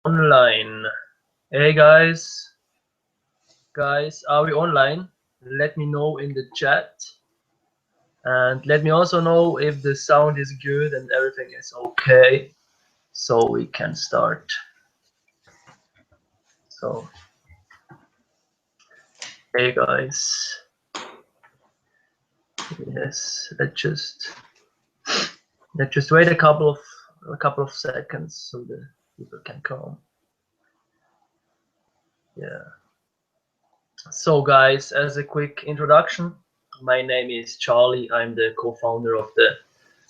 Online. Hey guys, are we online? Let me know in the chat, and let me also know if the sound is good and everything is okay, so we can start. So, hey guys, yes, let's just wait a couple of seconds so the people can come. Yeah. So guys, as a quick introduction, my name is Charlie. I'm the co-founder of the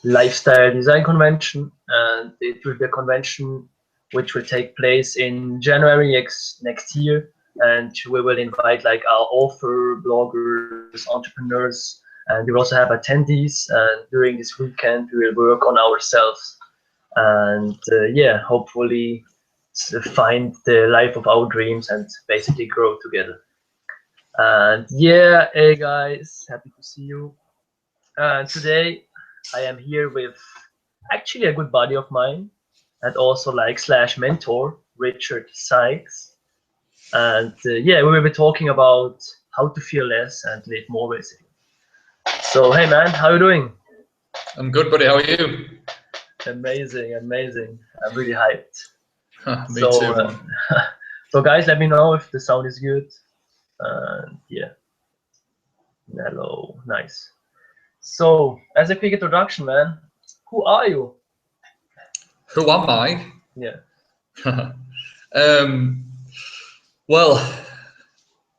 Lifestyle Design Convention, and it will be a convention which will take place in January next year. And we will invite like our author, bloggers, entrepreneurs, and we will also have attendees. And during this weekend, we will work on ourselves and yeah, hopefully find the life of our dreams and basically grow together. And yeah, hey guys, happy to see you. And today I am here with actually a good buddy of mine and also like slash mentor, Richard Sykes. And yeah, we will be talking about how to feel less and live more basically. So hey man, how are you doing? I'm good, buddy. How are you? Amazing. I'm really hyped. Me too, man. So guys, let me know if the sound is good. Yeah. Hello, nice. So, as a quick introduction, man, who are you? Who am I? Yeah. Well,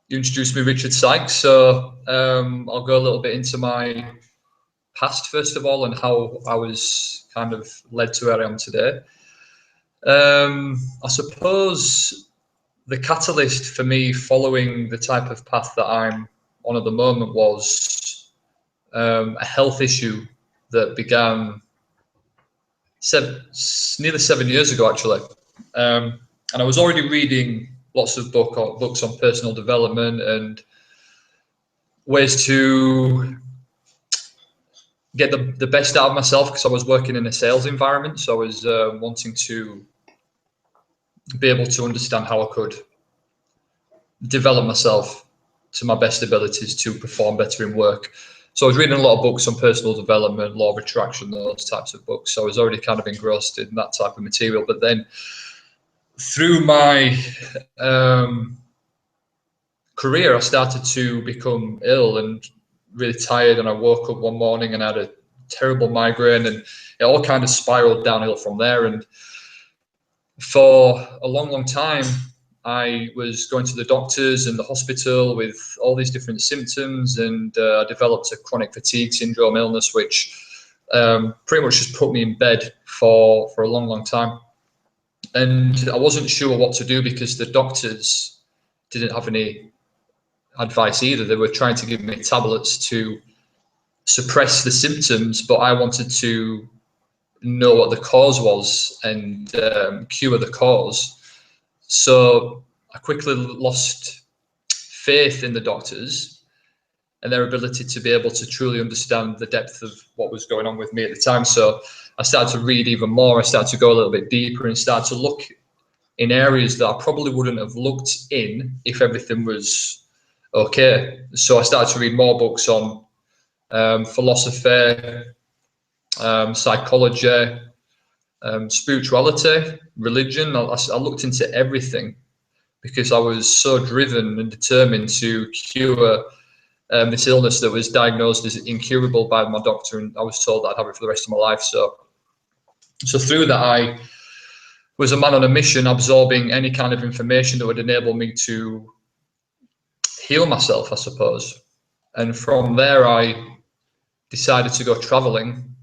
you introduced me, Richard Sykes. So I'll go a little bit into my past first of all, and how I was kind of led to where I am today. I suppose the catalyst for me following the type of path that I'm on at the moment was a health issue that began nearly 7 years ago, actually. And I was already reading lots of books on personal development and ways to get the best out of myself, because I was working in a sales environment. So I was wanting to be able to understand how I could develop myself to my best abilities to perform better in work. So I was reading a lot of books on personal development, law of attraction, those types of books. So I was already kind of engrossed in that type of material. But then through my career, I started to become ill and really tired. And I woke up one morning and had a terrible migraine, and it all kind of spiraled downhill from there. And for a long time, I was going to the doctors and the hospital with all these different symptoms, and I developed a chronic fatigue syndrome illness, which pretty much just put me in bed for a long time. And I wasn't sure what to do, because the doctors didn't have any advice either. They were trying to give me tablets to suppress the symptoms, but I wanted to know what the cause was and cure the cause. So I quickly lost faith in the doctors and their ability to be able to truly understand the depth of what was going on with me at the time. So I started to read even more. I started to go a little bit deeper and start to look in areas that I probably wouldn't have looked in if everything was okay. So I started to read more books on philosophy, psychology, spirituality, religion. I looked into everything, because I was so driven and determined to cure this illness that was diagnosed as incurable by my doctor, and I was told that I'd have it for the rest of my life. So through that, I was a man on a mission, absorbing any kind of information that would enable me to heal myself, I suppose. And from there, I decided to go traveling.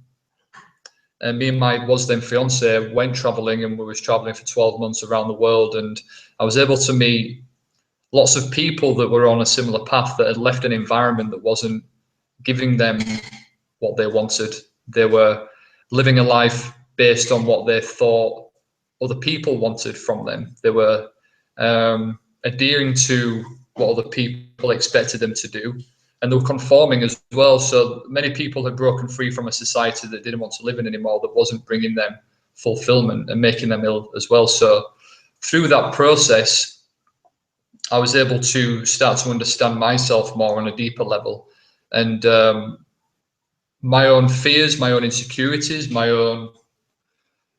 And me and my was then fiance went traveling, and we was traveling for 12 months around the world. And I was able to meet lots of people that were on a similar path, that had left an environment that wasn't giving them what they wanted. They were living a life based on what they thought other people wanted from them. They were adhering to what other people expected them to do, and they were conforming as well. So many people had broken free from a society that didn't want to live in anymore, that wasn't bringing them fulfillment and making them ill as well. So through that process, I was able to start to understand myself more on a deeper level, and my own fears, my own insecurities, my own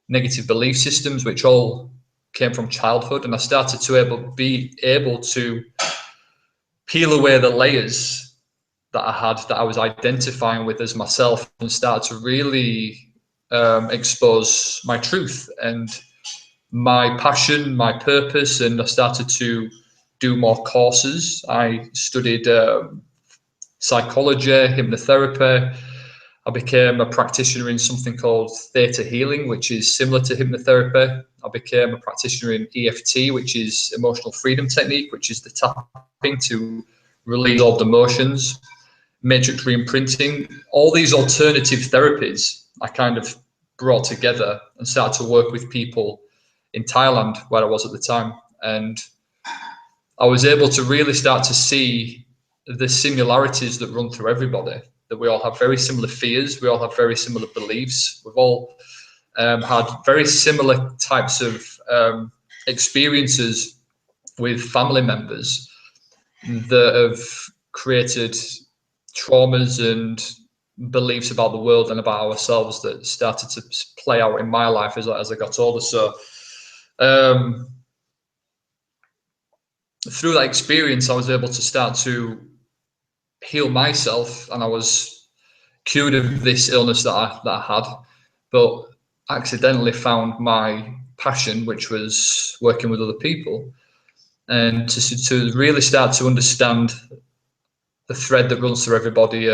negative belief systems, which all came from childhood. And I started to be able to peel away the layers that I had, that I was identifying with as myself, and start to really expose my truth and my passion, my purpose. And I started to do more courses. I studied psychology, hypnotherapy. I became a practitioner in something called theta healing, which is similar to hypnotherapy. I became a practitioner in EFT, which is emotional freedom technique, which is the tapping to release all the emotions, matrix re-imprinting. All these alternative therapies I kind of brought together and started to work with people in Thailand, where I was at the time. And I was able to really start to see the similarities that run through everybody, that we all have very similar fears, we all have very similar beliefs, we've all had very similar types of experiences with family members that have created traumas and beliefs about the world and about ourselves that started to play out in my life as I got older. So through that experience, I was able to start to heal myself, and I was cured of this illness that I had, but accidentally found my passion, which was working with other people, and to really start to understand the thread that runs through everybody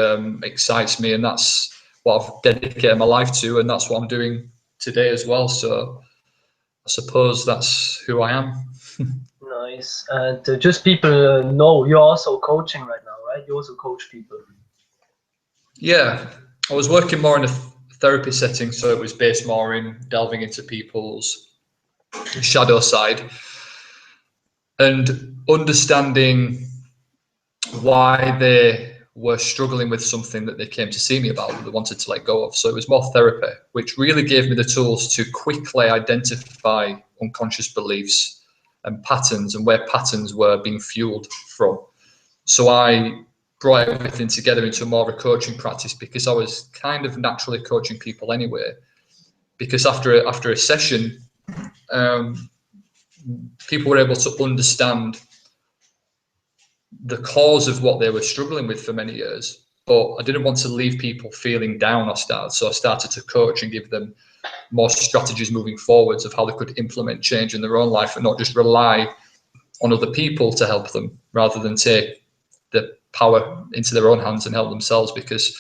excites me, and that's what I've dedicated my life to, and that's what I'm doing today as well. So I suppose that's who I am. Nice. And just people know you're also coaching right now, right? You also coach people. Yeah, I was working more in a therapy setting, so it was based more in delving into people's shadow side and understanding why they were struggling with something that they came to see me about that they wanted to let go of. So it was more therapy, which really gave me the tools to quickly identify unconscious beliefs and patterns and where patterns were being fueled from. So I brought everything together into more of a coaching practice, because I was kind of naturally coaching people anyway. Because after a session, people were able to understand the cause of what they were struggling with for many years. But I didn't want to leave people feeling down so I started to coach and give them more strategies moving forwards of how they could implement change in their own life and not just rely on other people to help them, rather than take the power into their own hands and help themselves, because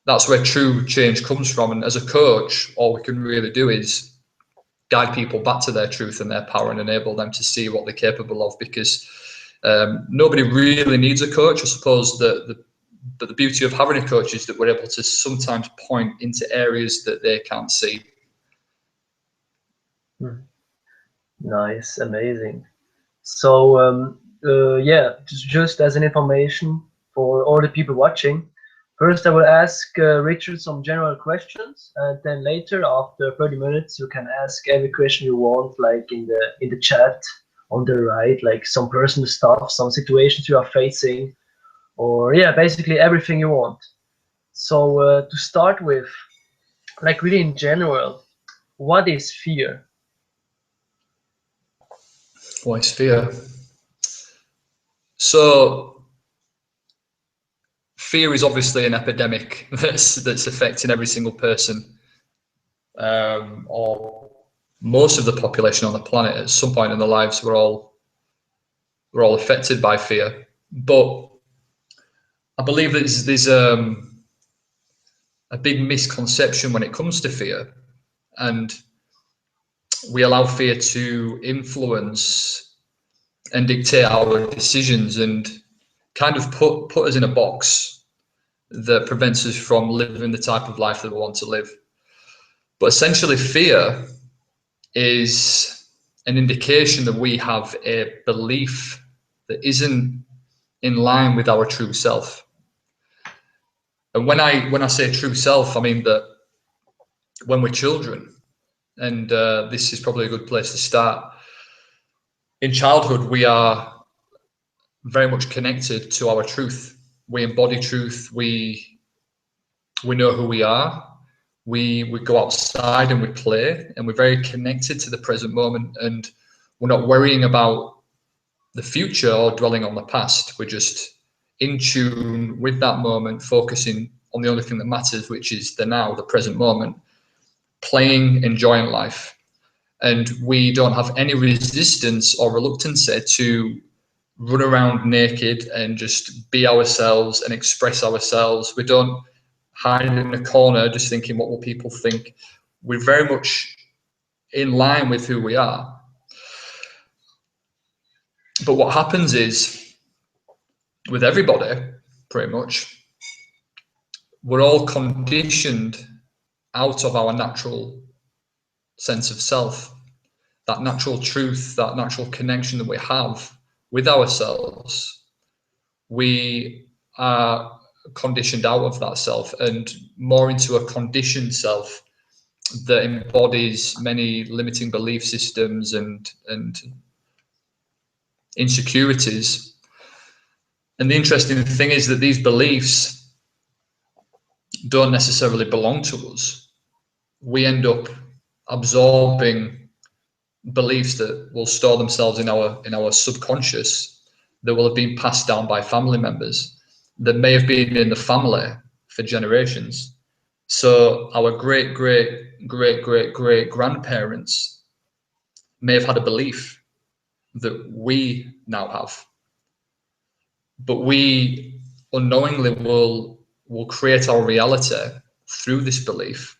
that's where true change comes from. And as a coach, all we can really do is guide people back to their truth and their power and enable them to see what they're capable of, because nobody really needs a coach. I suppose but the beauty of having a coach is that we're able to sometimes point into areas that they can't see. Nice, amazing. So yeah, just as an information for all the people watching, first I will ask Richard some general questions, and then later, after 30 minutes, you can ask every question you want, like in the chat on the right, like some personal stuff, some situations you are facing, or yeah, basically everything you want. So to start with, like really in general, what is fear? What is fear? So fear is obviously an epidemic that's affecting every single person, or most of the population on the planet. At some point in their lives, we're all affected by fear. But I believe that there's a big misconception when it comes to fear, and we allow fear to influence and dictate our decisions and kind of put us in a box that prevents us from living the type of life that we want to live. But essentially, fear is an indication that we have a belief that isn't in line with our true self. And when I say true self, I mean that when we're children, and this is probably a good place to start. in childhood, we are very much connected to our truth. We embody truth. We know who we are. We go outside and we play, and we're very connected to the present moment, and we're not worrying about the future or dwelling on the past. We're just in tune with that moment, focusing on the only thing that matters, which is the now, the present moment, playing, enjoying life. And we don't have any resistance or reluctance to run around naked and just be ourselves and express ourselves. We don't hide in a corner just thinking, what will people think? We're very much in line with who we are. But what happens is, with everybody, pretty much, we're all conditioned out of our natural sense of self, that natural truth, that natural connection that we have with ourselves. We are conditioned out of that self and more into a conditioned self that embodies many limiting belief systems and insecurities. And the interesting thing is that these beliefs don't necessarily belong to us. We end up absorbing beliefs that will store themselves in our subconscious, that will have been passed down by family members, that may have been in the family for generations. So our great grandparents may have had a belief that we now have, but we unknowingly will create our reality through this belief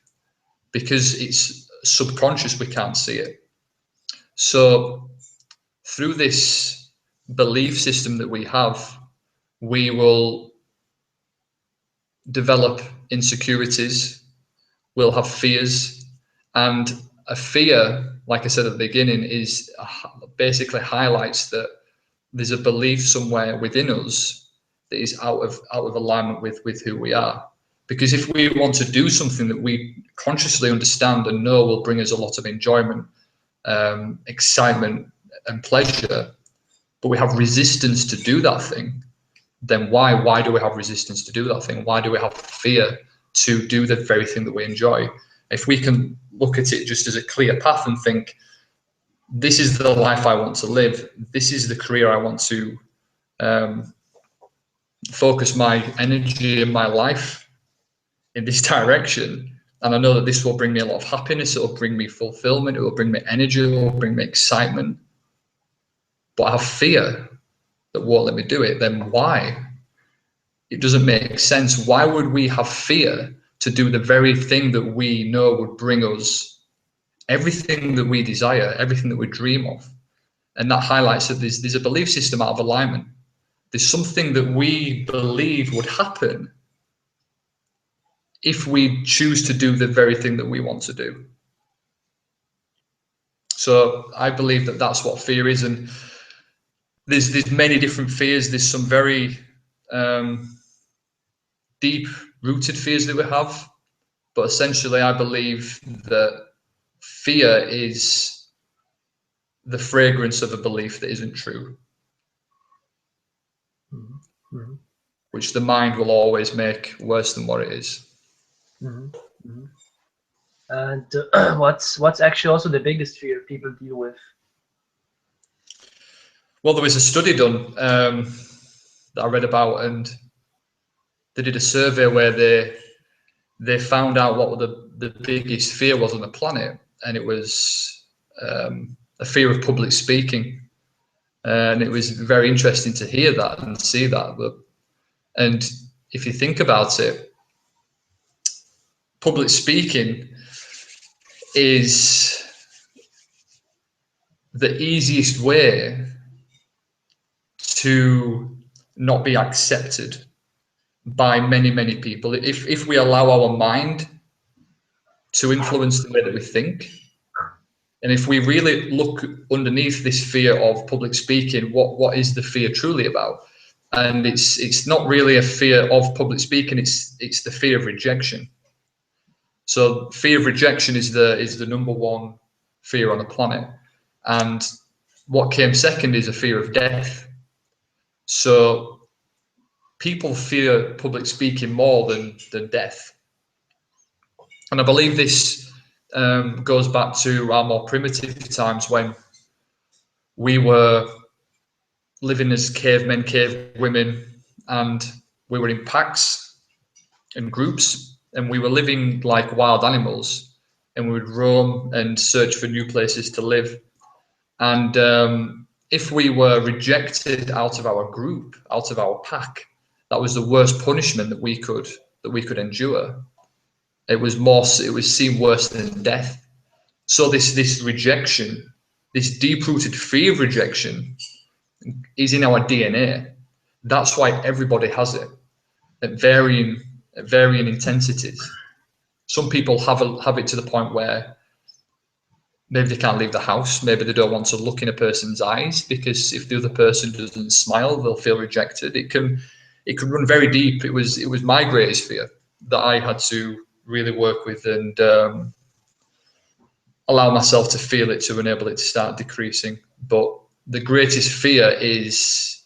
because it's subconscious, we can't see it. So through this belief system that we have, we will develop insecurities, we'll have fears, and a fear, like I said at the beginning, is basically highlights that there's a belief somewhere within us that is out of alignment with who we are. Because if we want to do something that we consciously understand and know will bring us a lot of enjoyment, excitement and pleasure, but we have resistance to do that thing, then why do we have resistance to do that thing? Why do we have fear to do the very thing that we enjoy? If we can look at it just as a clear path and think, this is the life I want to live, this is the career I want to focus my energy and my life in this direction, and I know that this will bring me a lot of happiness, it will bring me fulfillment, it will bring me energy, it will bring me excitement, but I have fear that won't let me do it, then why? It doesn't make sense. Why would we have fear to do the very thing that we know would bring us everything that we desire, everything that we dream of? And that highlights that there's a belief system out of alignment. There's something that we believe would happen if we choose to do the very thing that we want to do. So I believe that that's what fear is, and there's many different fears. There's some very deep-rooted fears that we have, but essentially I believe that fear is the fragrance of a belief that isn't true, Mm-hmm. which the mind will always make worse than what it is. Mm-hmm. Mm-hmm. And what's actually also the biggest fear people deal with? Well, there was a study done that I read about, and they did a survey where they found out what the biggest fear was on the planet, and it was a fear of public speaking. And it was very interesting to hear that and see that. And if you think about it, public speaking is the easiest way to not be accepted by many people. If we allow our mind to influence the way that we think, and if we really look underneath this fear of public speaking, what is the fear truly about? And it's not really a fear of public speaking, it's the fear of rejection. So fear of rejection is the number one fear on the planet. And what came second is a fear of death. So people fear public speaking more than death. And I believe this goes back to our more primitive times when we were living as cavemen, cave women, and we were in packs and groups, and we were living like wild animals, and we would roam and search for new places to live. And if we were rejected out of our group, out of our pack, that was the worst punishment that we could endure. It was seen worse than death. So this rejection, this deep-rooted fear of rejection, is in our DNA. That's why everybody has it at varying intensities. Some people have it to the point where maybe they can't leave the house. Maybe they don't want to look in a person's eyes, because if the other person doesn't smile, they'll feel rejected. It can run very deep. It was my greatest fear that I had to really work with and allow myself to feel it to enable it to start decreasing. But the greatest fear is,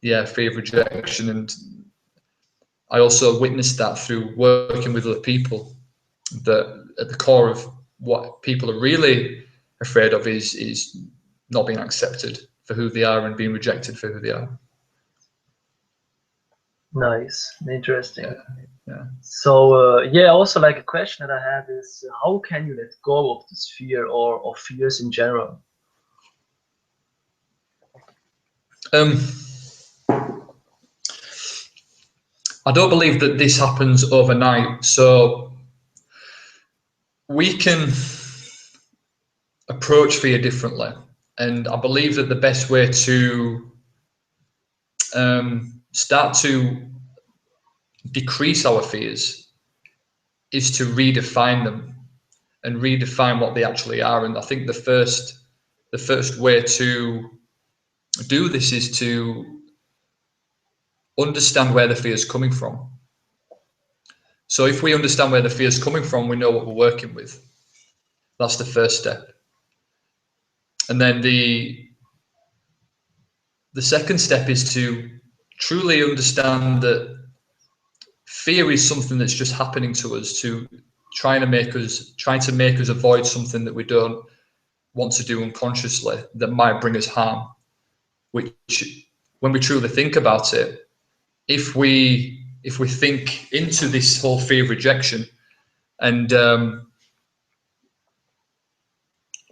fear of rejection. And I also witnessed that through working with other people, that at the core of what people are really afraid of is not being accepted for who they are and being rejected for who they are. Nice, interesting. Yeah. So also like a question that I had is, how can you let go of this fear or fears in general? I don't believe that this happens overnight. So we can approach fear differently. And I believe that the best way to start to decrease our fears is to redefine them and redefine what they actually are. And I think the first way to do this is to understand where the fear is coming from. So if we understand where the fear is coming from, we know what we're working with. That's the first step. And then the second step is to truly understand that fear is something that's just happening to us, to trying to make us avoid something that we don't want to do unconsciously that might bring us harm. Which, when we truly think about it, if we think into this whole fear of rejection, and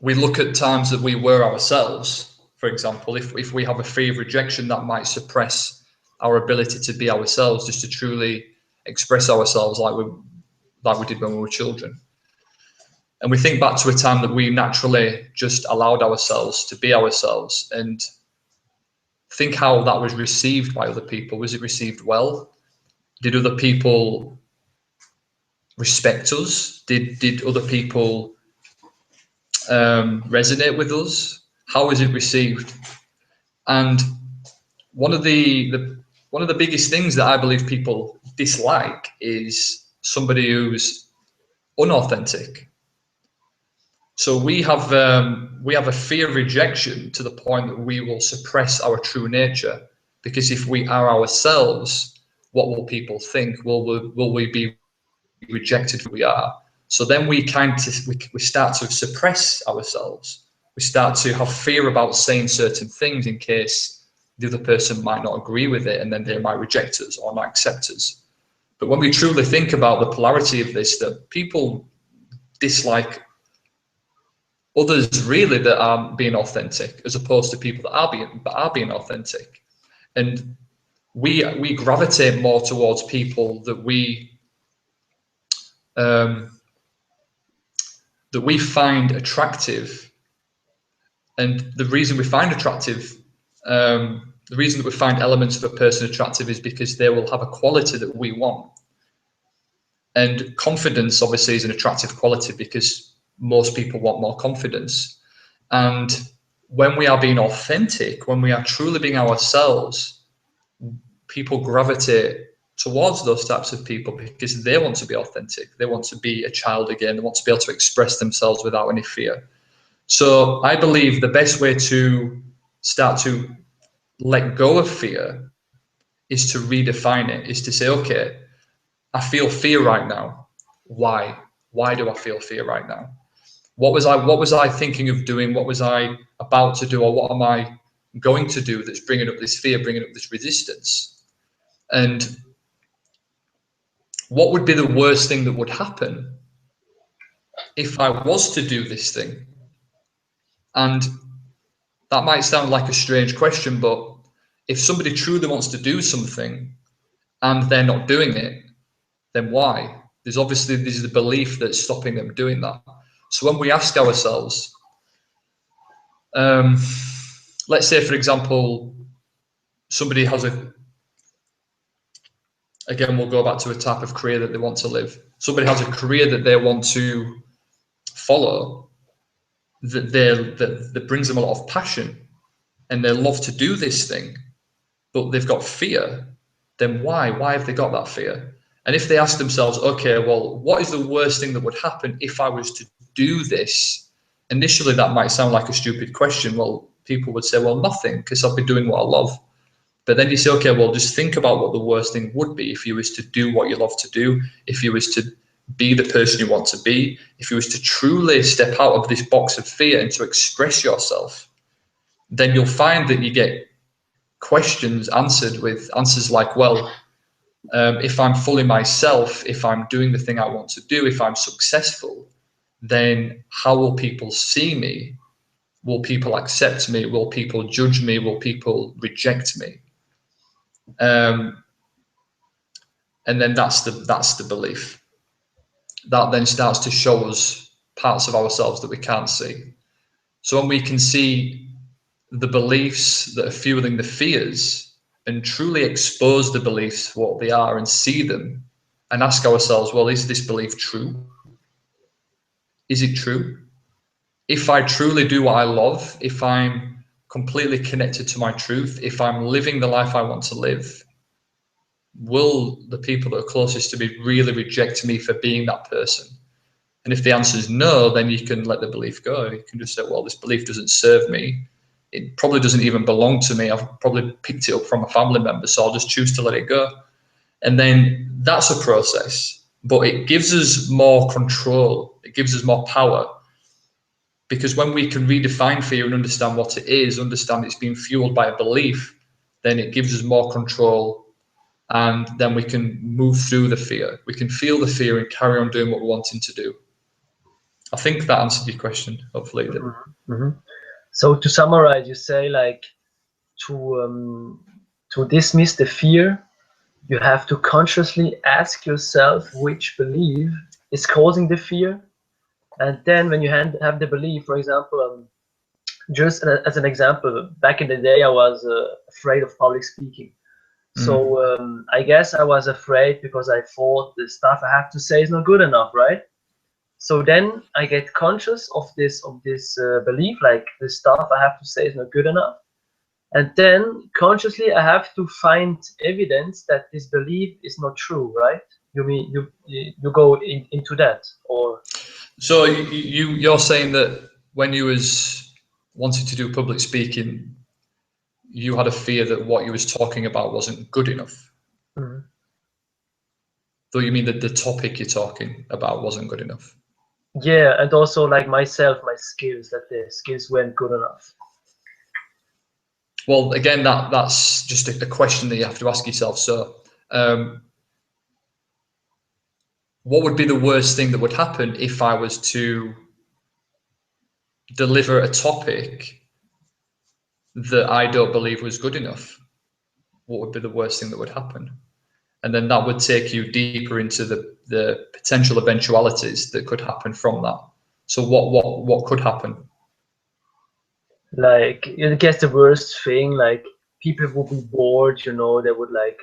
we look at times that we were ourselves, for example, if we have a fear of rejection, that might suppress our ability to be ourselves, just to truly express ourselves like we did when we were children. And we think back to a time that we naturally just allowed ourselves to be ourselves, and think how that was received by other people. Was it received well? Did other people respect us? Did other people resonate with us? How was it received? And one of the biggest things that I believe people dislike is somebody who's unauthentic. So we have a fear of rejection to the point that we will suppress our true nature, because if we are ourselves, what will people think? Will we be rejected who we are? So then we start to suppress ourselves. We start to have fear about saying certain things in case the other person might not agree with it, and then they might reject us or not accept us. But when we truly think about the polarity of this, that people dislike others really that are being authentic, as opposed to people that are being authentic, and we gravitate more towards people that we find attractive. And the reason we find attractive, the reason that we find elements of a person attractive is because they will have a quality that we want. And confidence obviously is an attractive quality, because most people want more confidence. And when we are being authentic, when we are truly being ourselves, people gravitate towards those types of people because they want to be authentic. They want to be a child again. They want to be able to express themselves without any fear. So I believe the best way to start to let go of fear is to redefine it, is to say, okay, I feel fear right now. Why? Why do I feel fear right now? What was I thinking of doing? What was I about to do? Or what am I going to do that's bringing up this fear, bringing up this resistance? And what would be the worst thing that would happen if I was to do this thing? And that might sound like a strange question, but if somebody truly wants to do something and they're not doing it, then why? There's the belief that's stopping them doing that. So when we ask ourselves, let's say, for example, somebody has again, we'll go back to a type of career that they want to live. Somebody has a career that they want to follow, that brings them a lot of passion, and they love to do this thing, but they've got fear. Then why? Why have they got that fear? And if they ask themselves, okay, well, what is the worst thing that would happen if I was to do this? Initially, that might sound like a stupid question. Well, people would say, well, nothing, because I'll be doing what I love. But then you say, okay, well, just think about what the worst thing would be if you was to do what you love to do, if you was to be the person you want to be, if you was to truly step out of this box of fear and to express yourself, then you'll find that you get questions answered with answers like, well, if I'm fully myself, if I'm doing the thing I want to do, if I'm successful, then how will people see me? Will people accept me? Will people judge me? Will people reject me? And then that's the belief that then starts to show us parts of ourselves that we can't see. So when we can see the beliefs that are fueling the fears and truly expose the beliefs for what they are and see them and ask ourselves, well, is this belief true? Is it true? If I truly do what I love, if I'm completely connected to my truth, if I'm living the life I want to live, will the people that are closest to me really reject me for being that person? And if the answer is no, then you can let the belief go. You can just say, well, this belief doesn't serve me. It probably doesn't even belong to me. I've probably picked it up from a family member, so I'll just choose to let it go. And then that's a process, but it gives us more control. It gives us more power, because when we can redefine fear and understand what it is, understand it's being fueled by a belief, then it gives us more control, and then we can move through the fear. We can feel the fear and carry on doing what we're wanting to do. I think that answered your question. Hopefully it did. Mm-hmm. So to summarize, you say like to dismiss the fear, you have to consciously ask yourself which belief is causing the fear, and then when you have the belief, for example, just as an example, back in the day, I was afraid of public speaking. So I guess I was afraid because I thought the stuff I have to say is not good enough, right? So then I get conscious of this belief, like the stuff I have to say is not good enough, and then consciously I have to find evidence that this belief is not true, right? You mean you go into that, or? So you're saying that when you was wanting to do public speaking, you had a fear that what you was talking about wasn't good enough. Mhm. So you mean that the topic you're talking about wasn't good enough? Yeah, and also like myself, my skills, that the skills weren't good enough. Well, again, that's just a question that you have to ask yourself. So, what would be the worst thing that would happen if I was to deliver a topic that I don't believe was good enough? What would be the worst thing that would happen? And then that would take you deeper into the potential eventualities that could happen from that. So what could happen? Like, I guess the worst thing, like people would be bored, you know, they would like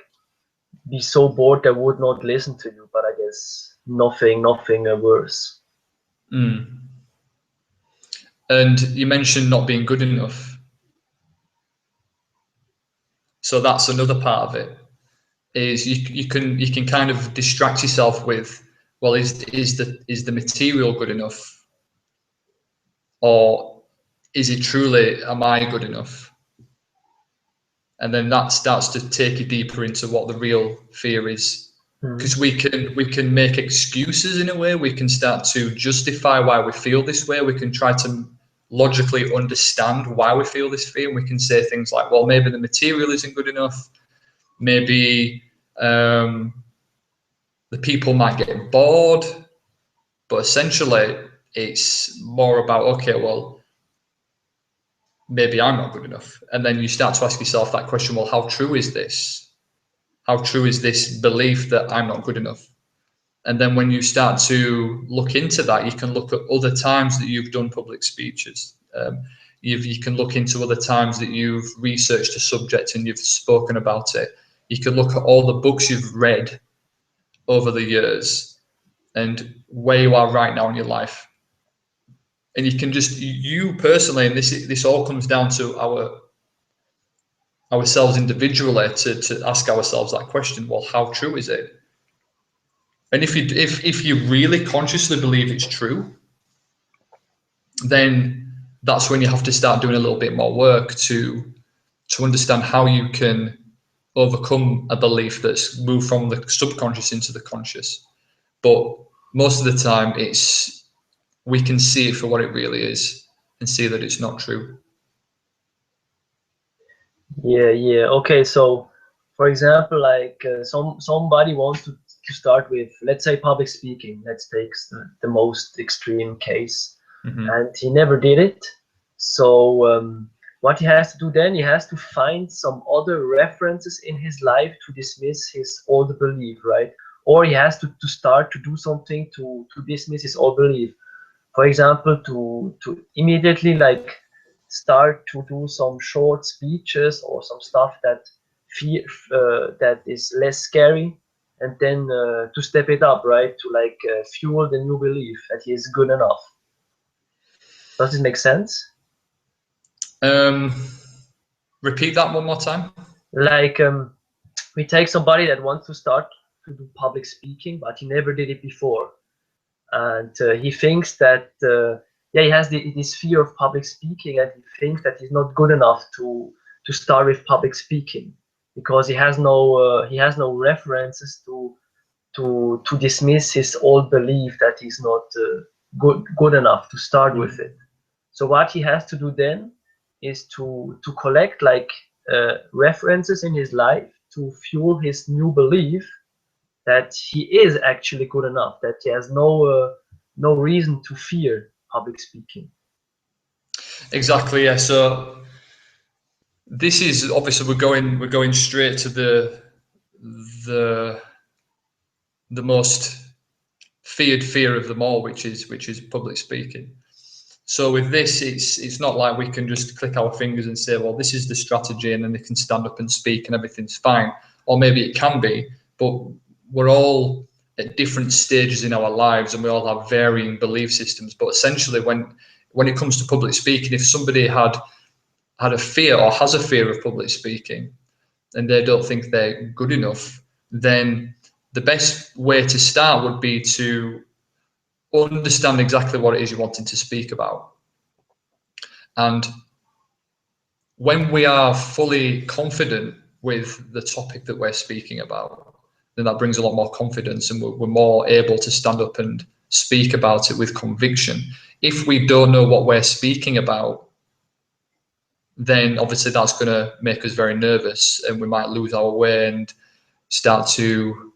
be so bored they would not listen to you. But I guess nothing worse. Mm. And you mentioned not being good enough. So that's another part of it. Is you can kind of distract yourself with, well, is the material good enough, or is it truly, am I good enough? and then that starts to take you deeper into what the real fear is. Because we can make excuses in a way. We can start to justify why we feel this way. We can try to logically understand why we feel this fear. And we can say things like, well, maybe the material isn't good enough. Maybe the people might get bored. But essentially, it's more about, okay, well, maybe I'm not good enough. And then you start to ask yourself that question, well, how true is this? How true is this belief that I'm not good enough? And then when you start to look into that, you can look at other times that you've done public speeches. You can look into other times that you've researched a subject and you've spoken about it. You can look at all the books you've read over the years and where you are right now in your life. And you can just, you personally, and this all comes down to ourselves individually, to ask ourselves that question, well, how true is it? And if you really consciously believe it's true, then that's when you have to start doing a little bit more work to understand how you can overcome a belief that's moved from the subconscious into the conscious. But most of the time, we can see it for what it really is and see that it's not true. Yeah. Okay, so for example, like somebody wants to start with, let's say, public speaking. Let's take the most extreme case, and he never did it. So what he has to do then, he has to find some other references in his life to dismiss his old belief, right? Or he has to start to do something to dismiss his old belief. For example, to immediately like start to do some short speeches or some stuff that that is less scary, and then to step it up, right? To like fuel the new belief that he is good enough. Does it make sense? Repeat that one more time. Like we take somebody that wants to start to do public speaking, but he never did it before, and he thinks that yeah, he has this fear of public speaking, and he thinks that he's not good enough to start with public speaking because he has no references to dismiss his old belief that he's not good enough to start with it. So what he has to do then is to collect like references in his life to fuel his new belief that he is actually good enough, that he has no reason to fear public speaking. Exactly. Yeah. So this is obviously we're going straight to the most feared fear of them all, which is public speaking. So with this, it's not like we can just click our fingers and say, well, this is the strategy, and then they can stand up and speak and everything's fine. Or maybe it can be, but we're all at different stages in our lives and we all have varying belief systems. But essentially, when it comes to public speaking, if somebody had a fear or has a fear of public speaking and they don't think they're good enough, then the best way to start would be to understand exactly what it is you're wanting to speak about. And when we are fully confident with the topic that we're speaking about, then that brings a lot more confidence and we're more able to stand up and speak about it with conviction. If we don't know what we're speaking about, then obviously that's going to make us very nervous and we might lose our way and start to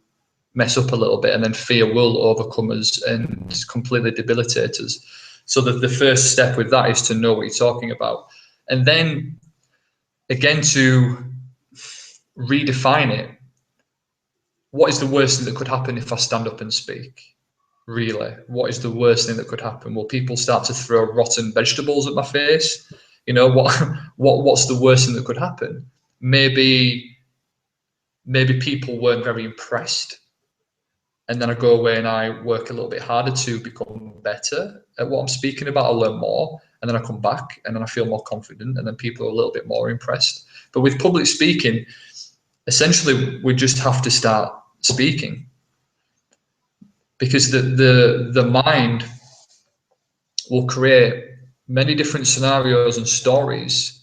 mess up a little bit, and then fear will overcome us and completely debilitate us. So the first step with that is to know what you're talking about. And then again, to redefine it, what is the worst thing that could happen if I stand up and speak? Really, what is the worst thing that could happen? Will people start to throw rotten vegetables at my face? You know, what's the worst thing that could happen? Maybe people weren't very impressed, and then I go away and I work a little bit harder to become better at what I'm speaking about. I learn more, and then I come back and then I feel more confident, and then people are a little bit more impressed. But with public speaking, essentially we just have to start speaking, because the mind will create many different scenarios and stories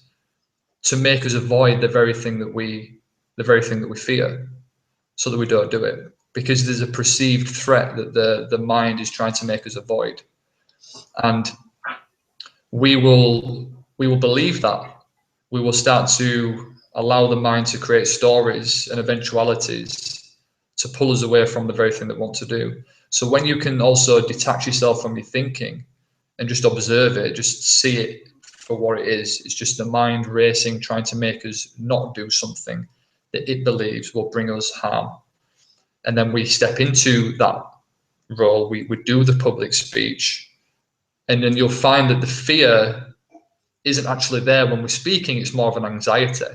to make us avoid the very thing that we fear, so that we don't do it, because there's a perceived threat that the mind is trying to make us avoid. And we will believe that. We will start to allow the mind to create stories and eventualities to pull us away from the very thing that we want to do. So when you can also detach yourself from your thinking and just observe it, just see it for what it is, it's just the mind racing, trying to make us not do something that it believes will bring us harm. And then we step into that role, we do the public speech, and then you'll find that the fear isn't actually there when we're speaking, it's more of an anxiety.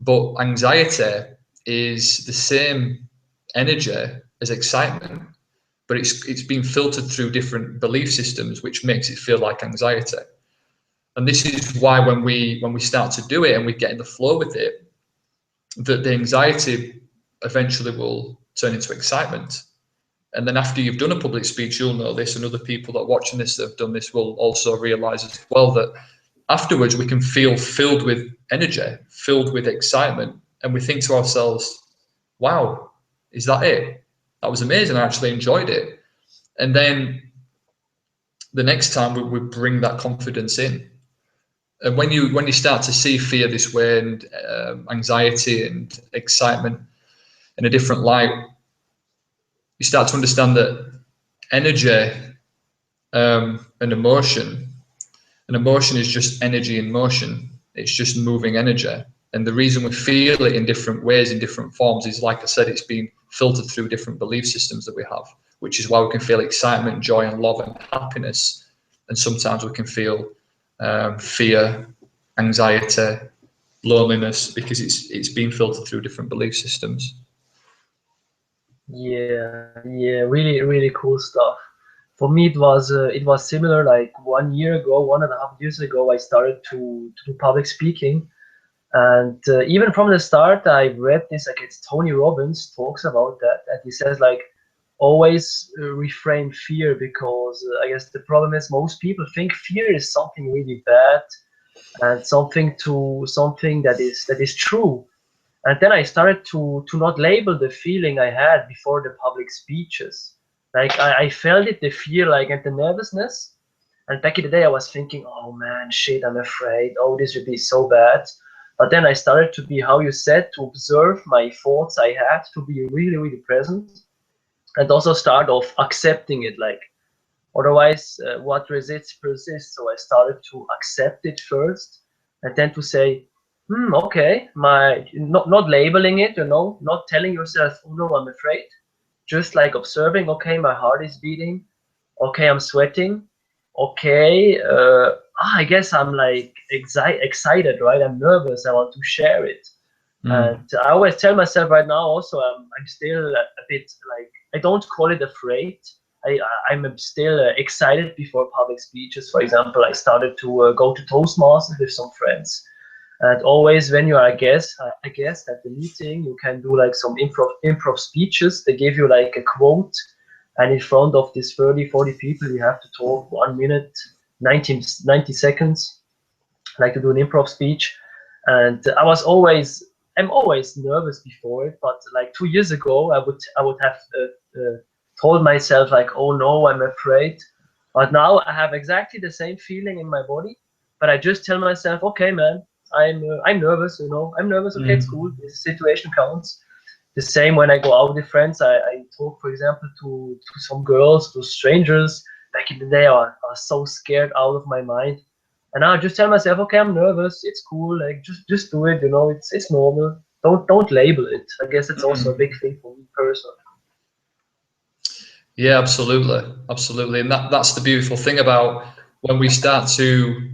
But anxiety is the same energy as excitement, but it's been filtered through different belief systems, which makes it feel like anxiety. And this is why when we start to do it and we get in the flow with it, that the anxiety eventually will turn into excitement. And then after you've done a public speech, you'll know this, and other people that are watching this that have done this will also realize as well, that afterwards we can feel filled with energy, filled with excitement, and we think to ourselves, wow, is that it? That was amazing. I actually enjoyed it. And then the next time we bring that confidence in. And when you start to see fear this way, and anxiety and excitement in a different light, you start to understand that energy and emotion, and emotion is just energy in motion. It's just moving energy. And the reason we feel it in different ways, in different forms, is, like I said, it's been filtered through different belief systems that we have, which is why we can feel excitement, joy, and love and happiness. And sometimes we can feel fear, anxiety, loneliness, because it's been filtered through different belief systems. Yeah, really cool stuff. For me, it was similar. Like 1 year ago, 1.5 years ago, I started to do public speaking, and even from the start, I read this. Like, it's Tony Robbins talks about that, and he says like always reframe fear, because I guess the problem is most people think fear is something really bad and something that is true. And then I started to not label the feeling I had before the public speeches. Like I felt it, the fear, like, and the nervousness. And back in the day, I was thinking, oh man, shit, I'm afraid. Oh, this would be so bad. But then I started to be, how you said, to observe my thoughts I had, to be really present, and also start off accepting it. Like, otherwise, what resists persists. So I started to accept it first, and then to say, okay, my not labeling it, not telling yourself, oh no, I'm afraid. Just like observing, okay, my heart is beating, okay, I'm sweating, okay, I guess I'm like excited, right? I'm nervous. I want to share it. And I always tell myself right now also, I'm still a bit like, I don't call it afraid. I'm still excited before public speeches. For example, I started to go to Toastmasters with some friends. And always when you are a guest, I guess at the meeting, you can do like some improv speeches. They give you like a quote, and in front of these 30, 40 people, you have to talk 1 minute, 90 seconds, like to do an improv speech. And I'm always nervous before it, but like 2 years ago, I would have told myself like, oh no, I'm afraid. But now I have exactly the same feeling in my body, but I just tell myself, okay, man, I'm nervous, I'm nervous. Okay, it's cool. This situation counts. The same when I go out with friends. I talk, for example, to some girls, to strangers. Back in the day, I was so scared out of my mind. And now I just tell myself, okay, I'm nervous. It's cool. Like just do it. It's normal. Don't label it. I guess it's also a big thing for me personally. Yeah, absolutely, and that's the beautiful thing about when we start to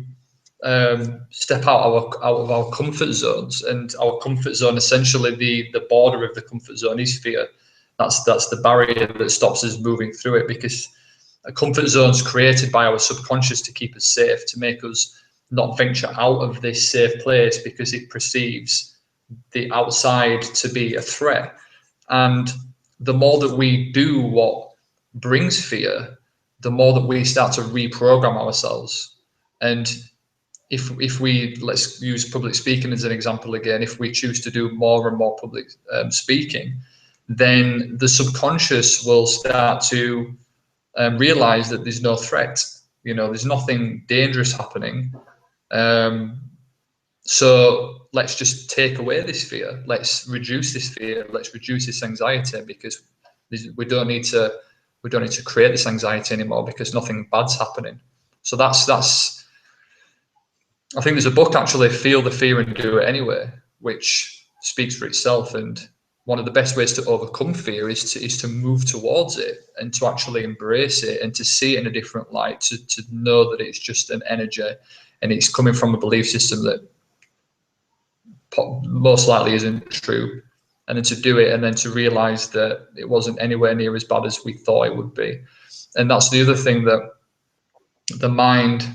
step out of our comfort zones. And our comfort zone, essentially, the border of the comfort zone is fear. That's the barrier that stops us moving through it, because a comfort zone is created by our subconscious to keep us safe, to make us not venture out of this safe place, because it perceives the outside to be a threat. And the more that we do what brings fear, the more that we start to reprogram ourselves. And if we, let's use public speaking as an example again, if we choose to do more and more public speaking, then the subconscious will start to realize that there's no threat. There's nothing dangerous happening. So let's just take away this fear. Let's reduce this fear. Let's reduce this anxiety, because we don't need to create this anxiety anymore, because nothing bad's happening. So that's I think there's a book actually, Feel the Fear and Do It Anyway, which speaks for itself. And one of the best ways to overcome fear is to move towards it, and to actually embrace it, and to see it in a different light, to know that it's just an energy, and it's coming from a belief system that most likely isn't true. And then to do it, and then to realize that it wasn't anywhere near as bad as we thought it would be. And that's the other thing that the mind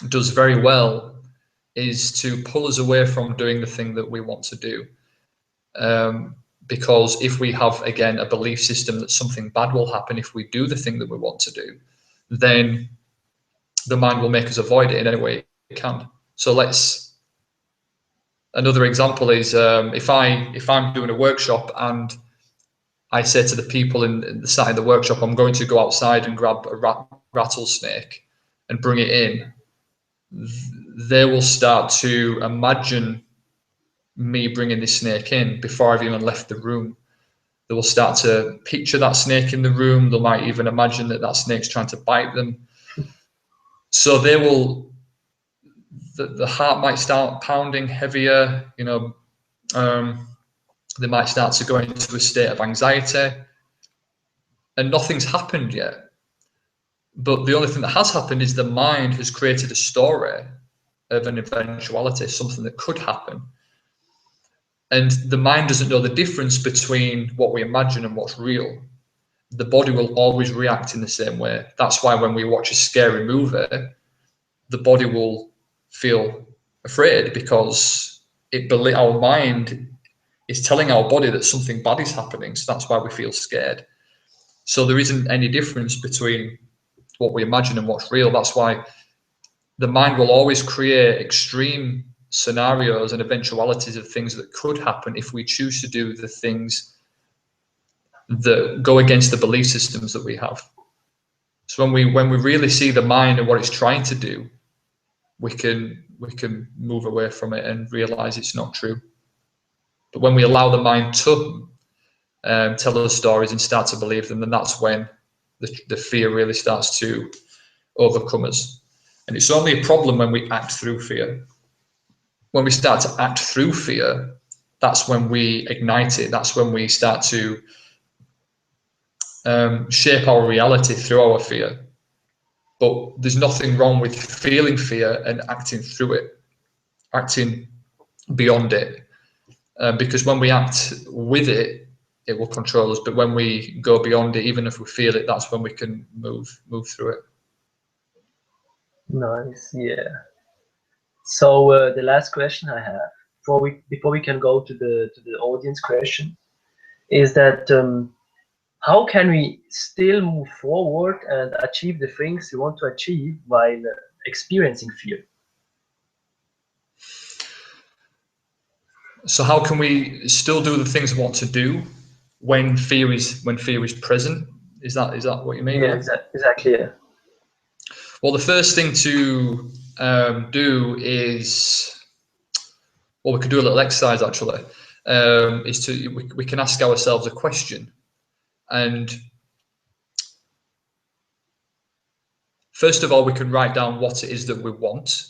does very well, is to pull us away from doing the thing that we want to do. Because if we have, again, a belief system that something bad will happen if we do the thing that we want to do, then the mind will make us avoid it in any way it can. So another example is, if I'm doing a workshop and I say to the people in the side of the workshop, I'm going to go outside and grab a rattlesnake and bring it in, they will start to imagine me bringing this snake in before I've even left the room. They will start to picture that snake in the room. They might even imagine that snake's trying to bite them. So they will, the heart might start pounding heavier, they might start to go into a state of anxiety, and nothing's happened yet. But the only thing that has happened is the mind has created a story of an eventuality, something that could happen. And the mind doesn't know the difference between what we imagine and what's real. The body will always react in the same way. That's why when we watch a scary movie, the body will feel afraid, because our mind is telling our body that something bad is happening. So that's why we feel scared. So there isn't any difference between what we imagine and what's real. That's why the mind will always create extreme scenarios and eventualities of things that could happen if we choose to do the things that go against the belief systems that we have. So when we really see the mind and what it's trying to do, we can move away from it and realize it's not true. But when we allow the mind to tell us stories and start to believe them, then that's when the fear really starts to overcome us. And it's only a problem when we act through fear. When we start to act through fear, that's when we ignite it. That's when we start to shape our reality through our fear. But there's nothing wrong with feeling fear and acting through it, acting beyond it. Because when we act with it, it will control us. But when we go beyond it, even if we feel it, that's when we can move through it. Nice, yeah. So the last question I have before we can go to the audience question is that how can we still move forward and achieve the things we want to achieve while experiencing fear? So how can we still do the things we want to do when fear is present? Is that what you mean? Yeah, exactly. Yeah. Well, the first thing to do is, well, we could do a little exercise actually. Is we can ask ourselves a question, and first of all, we can write down what it is that we want.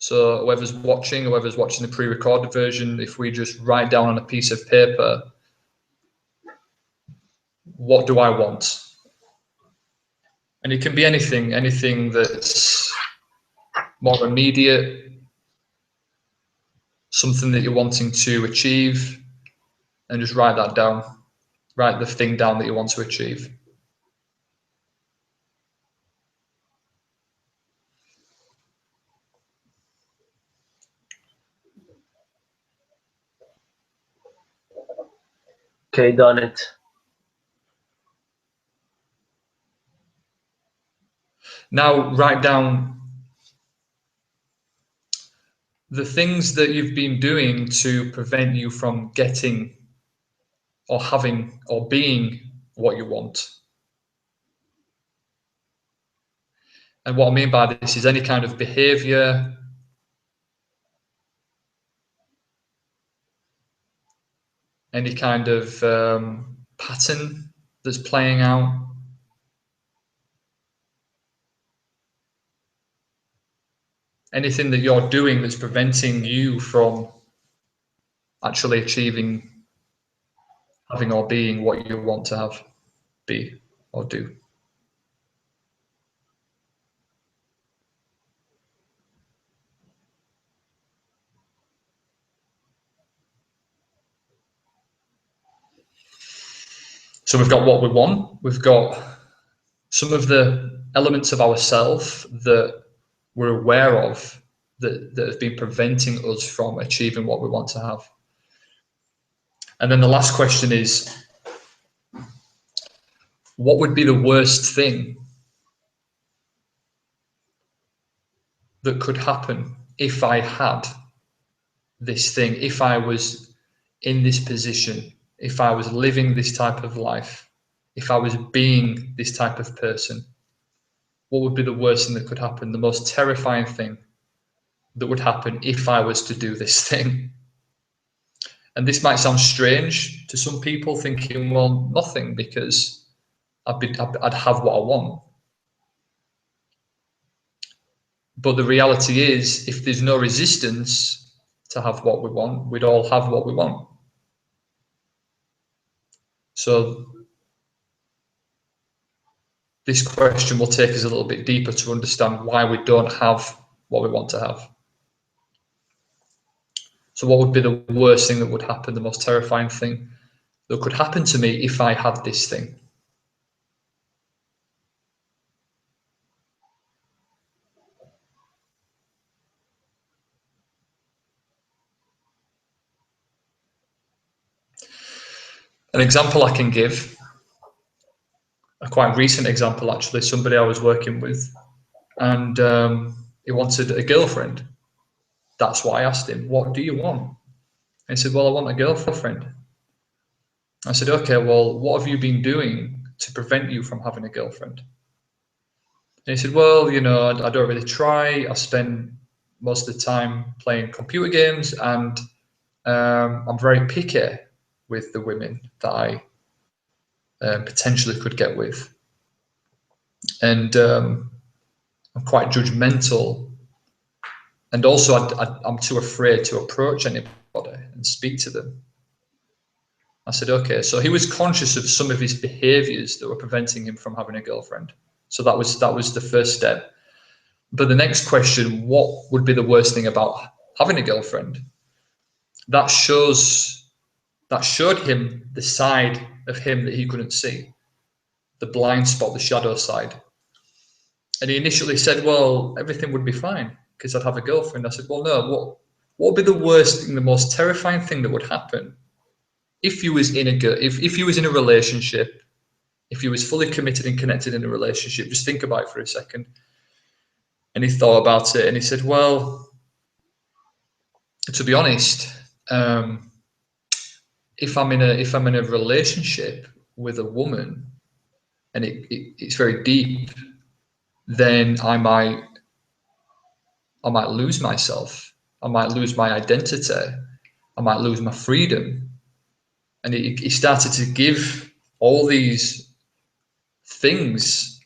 So whoever's watching the pre-recorded version, if we just write down on a piece of paper, what do I want? And it can be anything that's more immediate, something that you're wanting to achieve, and just write that down. Write the thing down that you want to achieve. Okay, done it. Now write down the things that you've been doing to prevent you from getting or having or being what you want. And what I mean by this is any kind of behavior, any kind of pattern that's playing out. Anything that you're doing that's preventing you from actually achieving, having or being what you want to have, be, or do. So we've got what we want, we've got some of the elements of ourselves that we're aware of that have been preventing us from achieving what we want to have. And then the last question is, what would be the worst thing that could happen if I had this thing, if I was in this position, if I was living this type of life, if I was being this type of person? What would be the worst thing that could happen, the most terrifying thing that would happen if I was to do this thing? And this might sound strange to some people, thinking, well, nothing, because I'd have what I want. But the reality is, if there's no resistance to have what we want, we'd all have what we want. So this question will take us a little bit deeper to understand why we don't have what we want to have. So what would be the worst thing that would happen, the most terrifying thing that could happen to me if I had this thing? An example I can give, a quite recent example actually, somebody I was working with, and he wanted a girlfriend. That's what I asked him, what do you want? And he said, well, I want a girlfriend. I said, okay, well, what have you been doing to prevent you from having a girlfriend? And he said, well, you know, I don't really try. I spend most of the time playing computer games, and I'm very picky with the women that I potentially could get with. And I'm quite judgmental. And also, I'm too afraid to approach anybody and speak to them. I said, okay. So he was conscious of some of his behaviors that were preventing him from having a girlfriend. So that was the first step. But the next question, what would be the worst thing about having a girlfriend? That showed him the side of him that he couldn't see, the blind spot, the shadow side. And he initially said, well, everything would be fine because I'd have a girlfriend. I said, well, no, what would be the worst thing, the most terrifying thing that would happen if you was in if you was in a relationship, if you was fully committed and connected in a relationship? Just think about it for a second. And he thought about it and he said, well, to be honest, if I'm in a relationship with a woman and it's very deep, then I might lose myself. I might lose my identity. I might lose my freedom. And he started to give all these things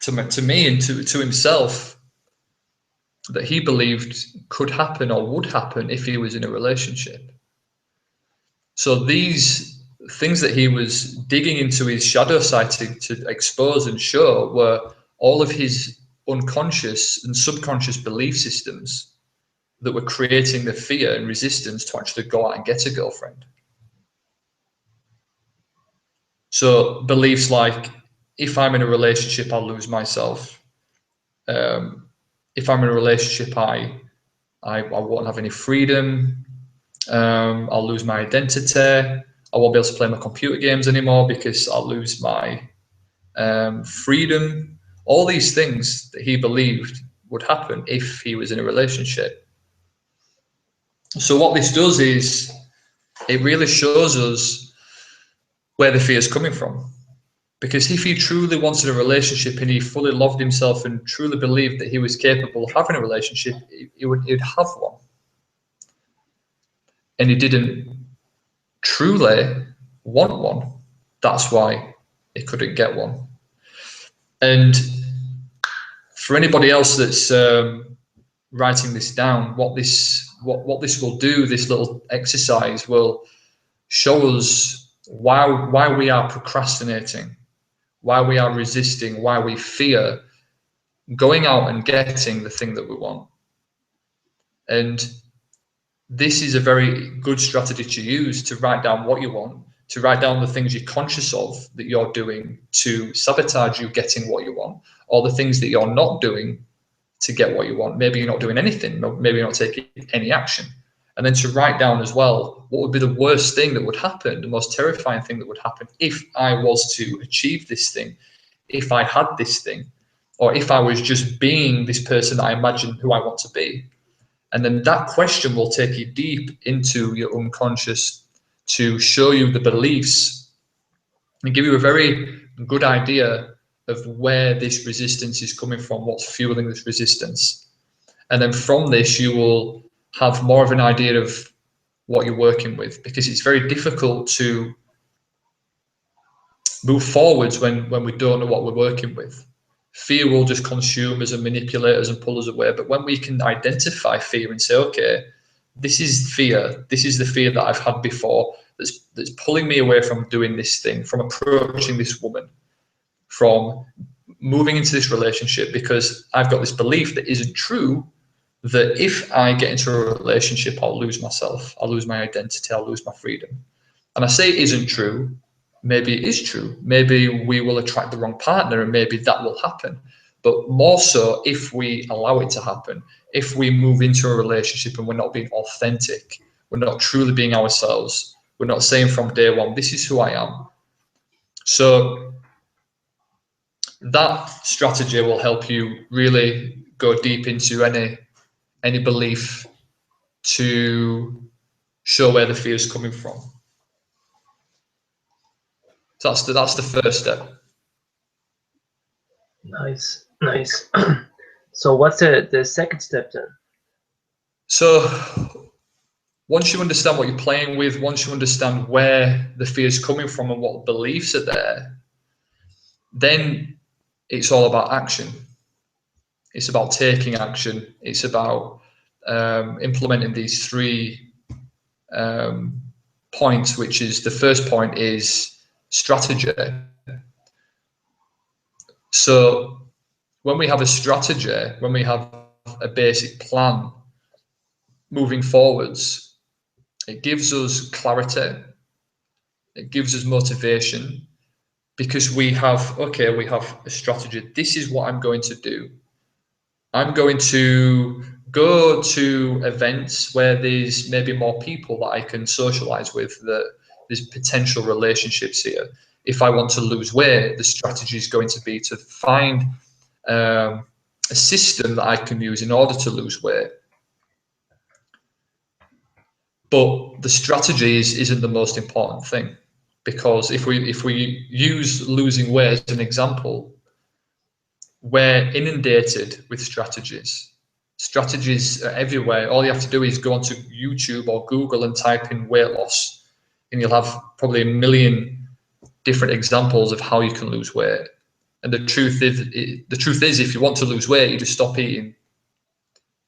to me and to himself that he believed could happen or would happen if he was in a relationship. So these things that he was digging into his shadow side to expose and show were all of his unconscious and subconscious belief systems that were creating the fear and resistance to actually go out and get a girlfriend. So beliefs like, if I'm in a relationship, I'll lose myself. If I'm in a relationship, I won't have any freedom. I'll lose my identity. I won't be able to play my computer games anymore because I'll lose my freedom. All these things that he believed would happen if he was in a relationship. So what this does is it really shows us where the fear is coming from. Because if he truly wanted a relationship and he fully loved himself and truly believed that he was capable of having a relationship, he'd have one. And he didn't truly want one. That's why he couldn't get one. And for anybody else that's writing this down, what this will do, this little exercise will show us why we are procrastinating, why we are resisting, why we fear going out and getting the thing that we want. And this is a very good strategy to use, to write down what you want, to write down the things you're conscious of that you're doing to sabotage you getting what you want, or the things that you're not doing to get what you want. Maybe you're not doing anything, maybe you're not taking any action. And then to write down as well, what would be the worst thing that would happen, the most terrifying thing that would happen if I was to achieve this thing, if I had this thing, or if I was just being this person that I imagine who I want to be. And then that question will take you deep into your unconscious to show you the beliefs and give you a very good idea of where this resistance is coming from, what's fueling this resistance. And then from this, you will have more of an idea of what you're working with, because it's very difficult to move forwards when we don't know what we're working with. Fear will just consume us and manipulate us and pull us away. But when we can identify fear and say, okay, this is fear, this is the fear that I've had before that's pulling me away from doing this thing, from approaching this woman, from moving into this relationship, because I've got this belief that isn't true, that if I get into a relationship, I'll lose myself, I'll lose my identity, I'll lose my freedom. And I say it isn't true, maybe it is true. Maybe we will attract the wrong partner and maybe that will happen. But more so if we allow it to happen, if we move into a relationship and we're not being authentic, we're not truly being ourselves, we're not saying from day one, this is who I am. So that strategy will help you really go deep into any belief to show where the fear is coming from. So that's the first step. Nice, nice. So what's the second step then? So once you understand what you're playing with, once you understand where the fear is coming from and what beliefs are there, then it's all about action. It's about taking action. It's about implementing these 3 points, which is the first point is strategy. So when we have a strategy, when we have a basic plan moving forwards, it gives us clarity, it gives us motivation, because we have a strategy. This is what I'm going to do. I'm going to go to events where there's maybe more people that I can socialize with, that there's potential relationships here. If I want to lose weight, the strategy is going to be to find a system that I can use in order to lose weight. But the strategy isn't the most important thing, because if we use losing weight as an example, we're inundated with strategies. Strategies are everywhere. All you have to do is go onto YouTube or Google and type in weight loss, and you'll have probably a million different examples of how you can lose weight. And the truth is, if you want to lose weight, you just stop eating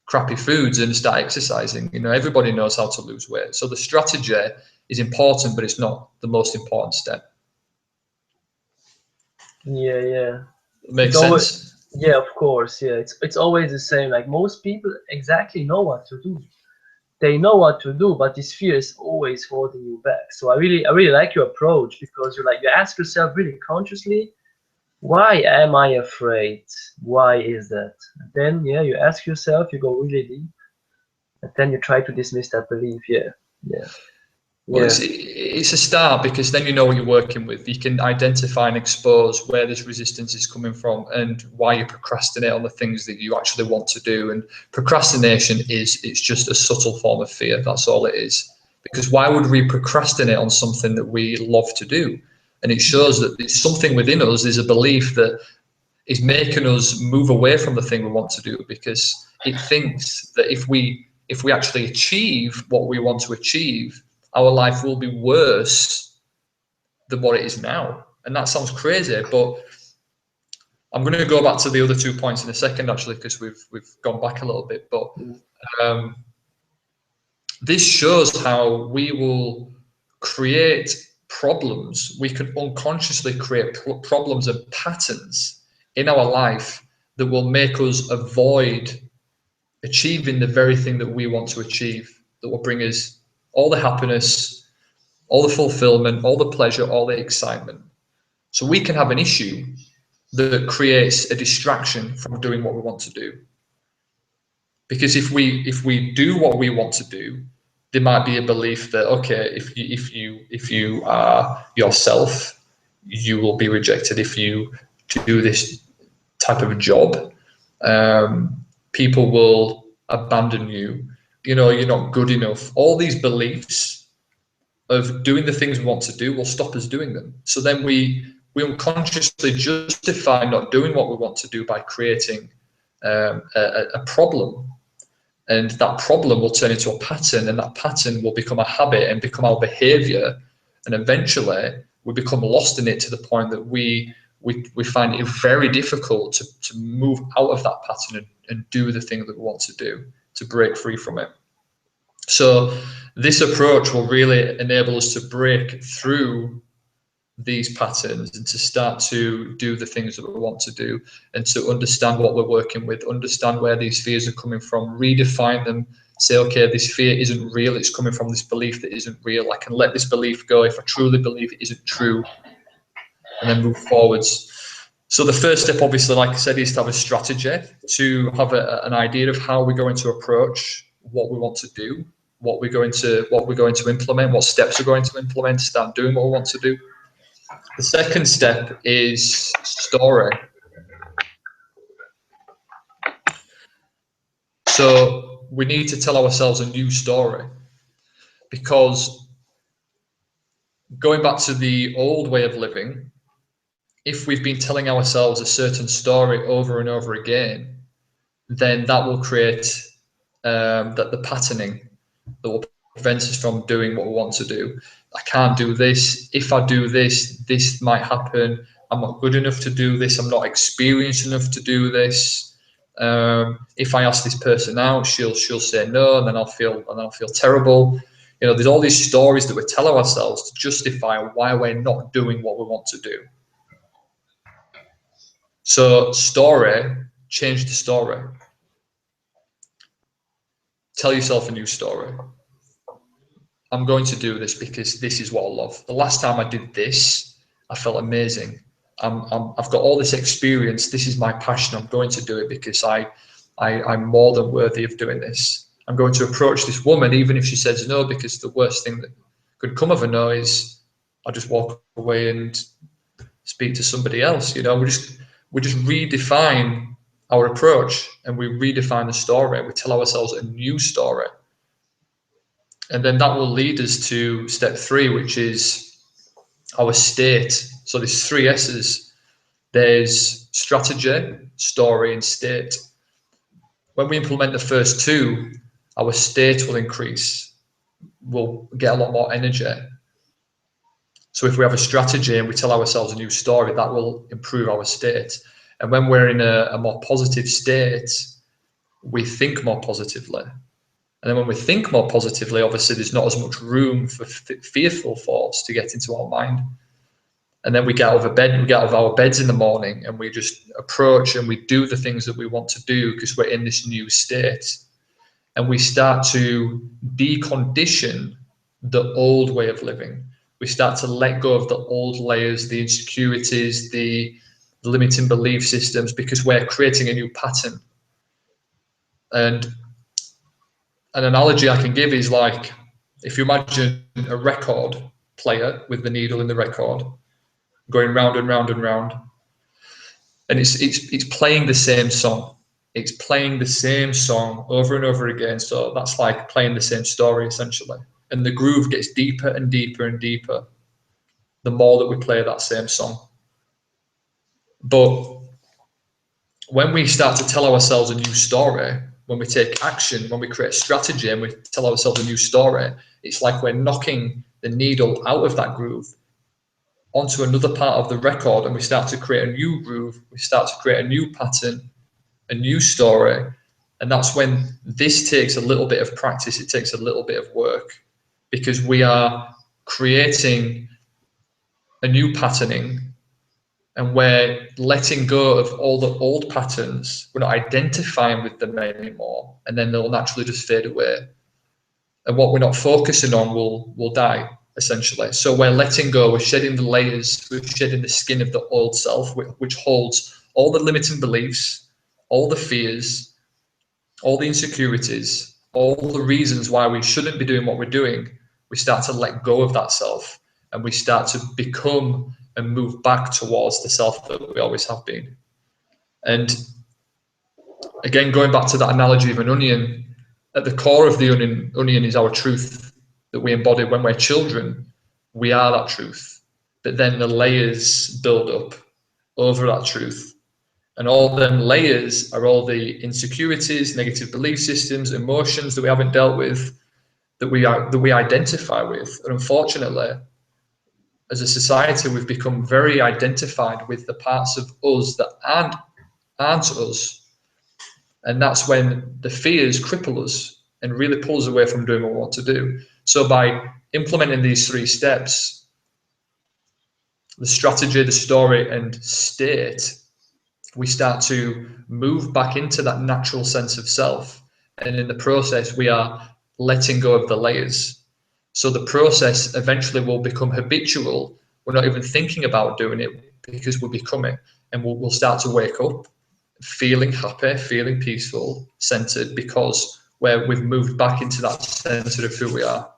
crappy foods and start exercising. You know, everybody knows how to lose weight. So the strategy is important, but it's not the most important step. Yeah. Makes sense? Yeah, of course. Yeah, it's always the same. Like most people exactly know what to do. They know what to do, but this fear is always holding you back. So I really like your approach, because you ask yourself really consciously, why am I afraid? Why is that? And then you ask yourself, you go really deep, and then you try to dismiss that belief. Yeah. Well, Yeah. it's a start, because then you know what you're working with. You can identify and expose where this resistance is coming from and why you procrastinate on the things that you actually want to do. And procrastination it's just a subtle form of fear. That's all it is. Because why would we procrastinate on something that we love to do? And it shows that there's something within us, there's a belief that is making us move away from the thing we want to do, because it thinks that if we actually achieve what we want to achieve, our life will be worse than what it is now. And that sounds crazy, but I'm going to go back to the other 2 points in a second, actually, because we've gone back a little bit. But um, this shows how we will create problems. We can unconsciously create problems and patterns in our life that will make us avoid achieving the very thing that we want to achieve, that will bring us all the happiness, all the fulfillment, all the pleasure, all the excitement. So we can have an issue that creates a distraction from doing what we want to do. Because if we do what we want to do, there might be a belief that, okay, if you are yourself, you will be rejected. If you do this type of a job, people will abandon you. You know, you're not good enough. All these beliefs of doing the things we want to do will stop us doing them. So then we unconsciously justify not doing what we want to do by creating a problem, and that problem will turn into a pattern, and that pattern will become a habit and become our behavior, and eventually we become lost in it to the point that we find it very difficult to move out of that pattern and do the thing that we want to do, to break free from it. So this approach will really enable us to break through these patterns and to start to do the things that we want to do, and to understand what we're working with, understand where these fears are coming from, redefine them, say, okay, this fear isn't real, it's coming from this belief that isn't real. I can let this belief go if I truly believe it isn't true, and then move forwards. So the first step, obviously, like I said, is to have a strategy, to have an idea of how we're going to approach what we want to do, what we're going to implement, what steps we're going to implement to start doing what we want to do. The second step is story. So we need to tell ourselves a new story, because going back to the old way of living, if we've been telling ourselves a certain story over and over again, then that will create the patterning that will prevent us from doing what we want to do. I can't do this. If I do this, this might happen. I'm not good enough to do this. I'm not experienced enough to do this. If I ask this person out, she'll say no, and then I'll feel terrible. You know, there's all these stories that we tell ourselves to justify why we're not doing what we want to do. So story, change the story. Tell yourself a new story. I'm going to do this because this is what I love. The last time I did this, I felt amazing. I've got all this experience. This is my passion. I'm going to do it because I'm more than worthy of doing this. I'm going to approach this woman, even if she says no, because the worst thing that could come of a no is I just walk away and speak to somebody else. You know, we just redefine our approach, and we redefine the story. We tell ourselves a new story. And then that will lead us to step 3, which is our state. So there's 3 S's. There's strategy, story, and state. When we implement the first 2, our state will increase. We'll get a lot more energy. So if we have a strategy and we tell ourselves a new story, that will improve our state. And when we're in a more positive state, we think more positively. And then when we think more positively, obviously there's not as much room for fearful thoughts to get into our mind. And then we get out of bed, we get out of our beds in the morning, and we just approach and we do the things that we want to do because we're in this new state. And we start to decondition the old way of living. We start to let go of the old layers, the insecurities, the limiting belief systems, because we're creating a new pattern. And an analogy I can give is like, if you imagine a record player with the needle in the record going round and round and round, and it's playing the same song. It's playing the same song over and over again. So that's like playing the same story essentially. And the groove gets deeper and deeper and deeper the more that we play that same song. But when we start to tell ourselves a new story, when we take action, when we create a strategy and we tell ourselves a new story, it's like we're knocking the needle out of that groove onto another part of the record, and we start to create a new groove, we start to create a new pattern, a new story. And that's when this takes a little bit of practice, it takes a little bit of work, because we are creating a new patterning, and we're letting go of all the old patterns. We're not identifying with them anymore, and then they'll naturally just fade away. And what we're not focusing on will die, essentially. So we're letting go, we're shedding the layers, we're shedding the skin of the old self, which holds all the limiting beliefs, all the fears, all the insecurities, all the reasons why we shouldn't be doing what we're doing. We start to let go of that self, and we start to become and move back towards the self that we always have been. And again, going back to that analogy of an onion, at the core of the onion is our truth that we embody when we're children. We are that truth. But then the layers build up over that truth. And all them layers are all the insecurities, negative belief systems, emotions that we haven't dealt with, that we identify with. And unfortunately, as a society, we've become very identified with the parts of us that aren't us. And that's when the fears cripple us and really pull us away from doing what we want to do. So by implementing these 3 steps, the strategy, the story, and state, we start to move back into that natural sense of self. And in the process, we are letting go of the layers. So the process eventually will become habitual. We're not even thinking about doing it because we're becoming, and we'll start to wake up feeling happy, feeling peaceful, centered, because we've moved back into that center of who we are.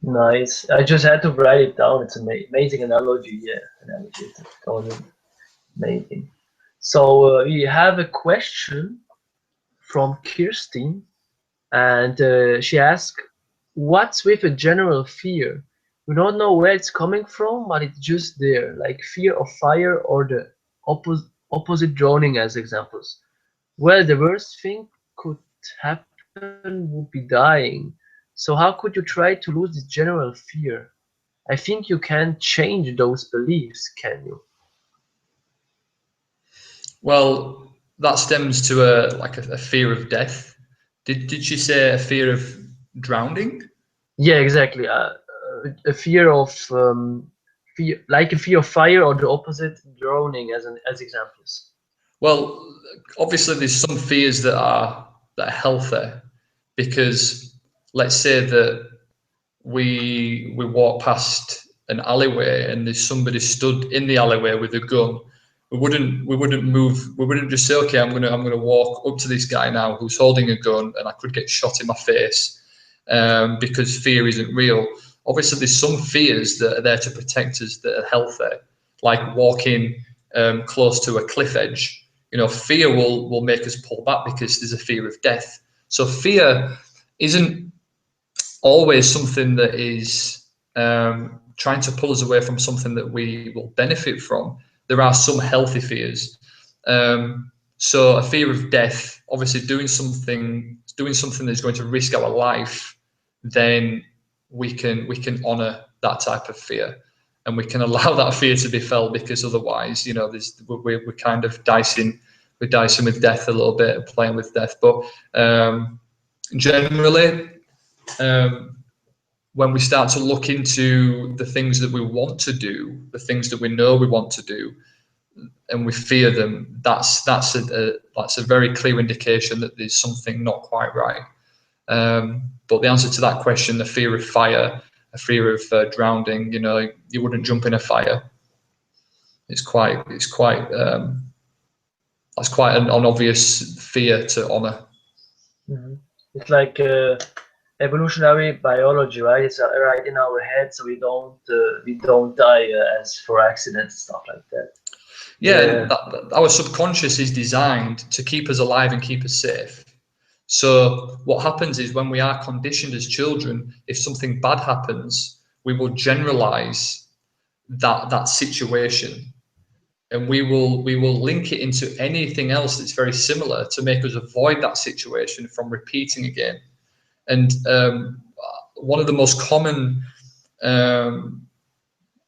Nice. I just had to write it down. It's an amazing analogy. Yeah, analogy. It's totally amazing. So we have a question from Kirsten, and she asked, "What's with a general fear? We don't know where it's coming from, but it's just there, like fear of fire or the opposite drowning as examples. Well, the worst thing could happen would be dying. So how could you try to lose this general fear? I think you can't change those beliefs, can you?" Well, that stems to a fear of death. Did she say a fear of drowning? Yeah, exactly. A fear of fear, like a fear of fire, or the opposite, drowning, as examples. Well, obviously there's some fears that are healthy, because let's say that we walk past an alleyway and there's somebody stood in the alleyway with a gun. We wouldn't just say, okay, I'm gonna walk up to this guy now who's holding a gun and I could get shot in my face, because fear isn't real. Obviously there's some fears that are there to protect us that are healthy, like walking close to a cliff edge. Fear will make us pull back because there's a fear of death. So fear isn't always something that is trying to pull us away from something that we will benefit from. There are some healthy fears. So a fear of death, obviously doing something that's going to risk our life, then we can honor that type of fear, and we can allow that fear to be felt, because otherwise, we're kind of dicing with death a little bit, playing with death. But generally, when we start to look into the things that we want to do, the things that we know we want to do, and we fear them, that's a very clear indication that there's something not quite right. But the answer to that question, the fear of fire, a fear of drowning, you wouldn't jump in a fire. That's quite an obvious fear to honor. Mm-hmm. It's like a evolutionary biology, right? It's right in our head, so we don't die as for accidents, stuff like that. Yeah, and our subconscious is designed to keep us alive and keep us safe. So what happens is when we are conditioned as children, if something bad happens, we will generalize that situation, and we will link it into anything else that's very similar to make us avoid that situation from repeating again. And one of the most common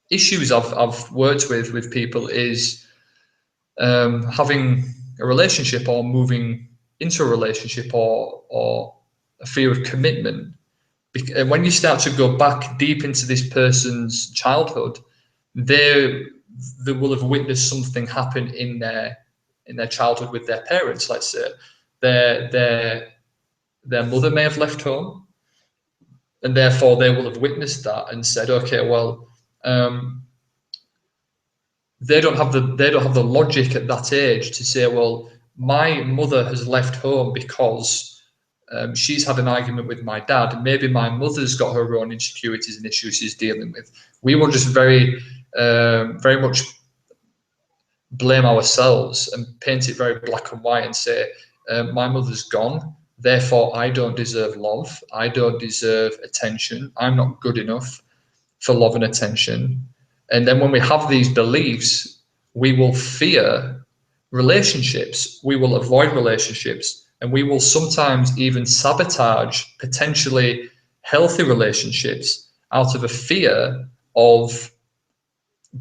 issues I've worked with people is having a relationship or moving into a relationship or a fear of commitment. And when you start to go back deep into this person's childhood, they will have witnessed something happen in their childhood with their parents. Let's say their mother may have left home, and therefore they will have witnessed that and said, okay, well, they don't have the logic at that age to say, well, my mother has left home because she's had an argument with my dad. Maybe my mother's got her own insecurities and issues she's dealing with. We will just very much blame ourselves and paint it very black and white and say, my mother's gone, therefore I don't deserve love, I don't deserve attention, I'm not good enough for love and attention. And then when we have these beliefs, we will fear relationships, we will avoid relationships, and we will sometimes even sabotage potentially healthy relationships out of a fear of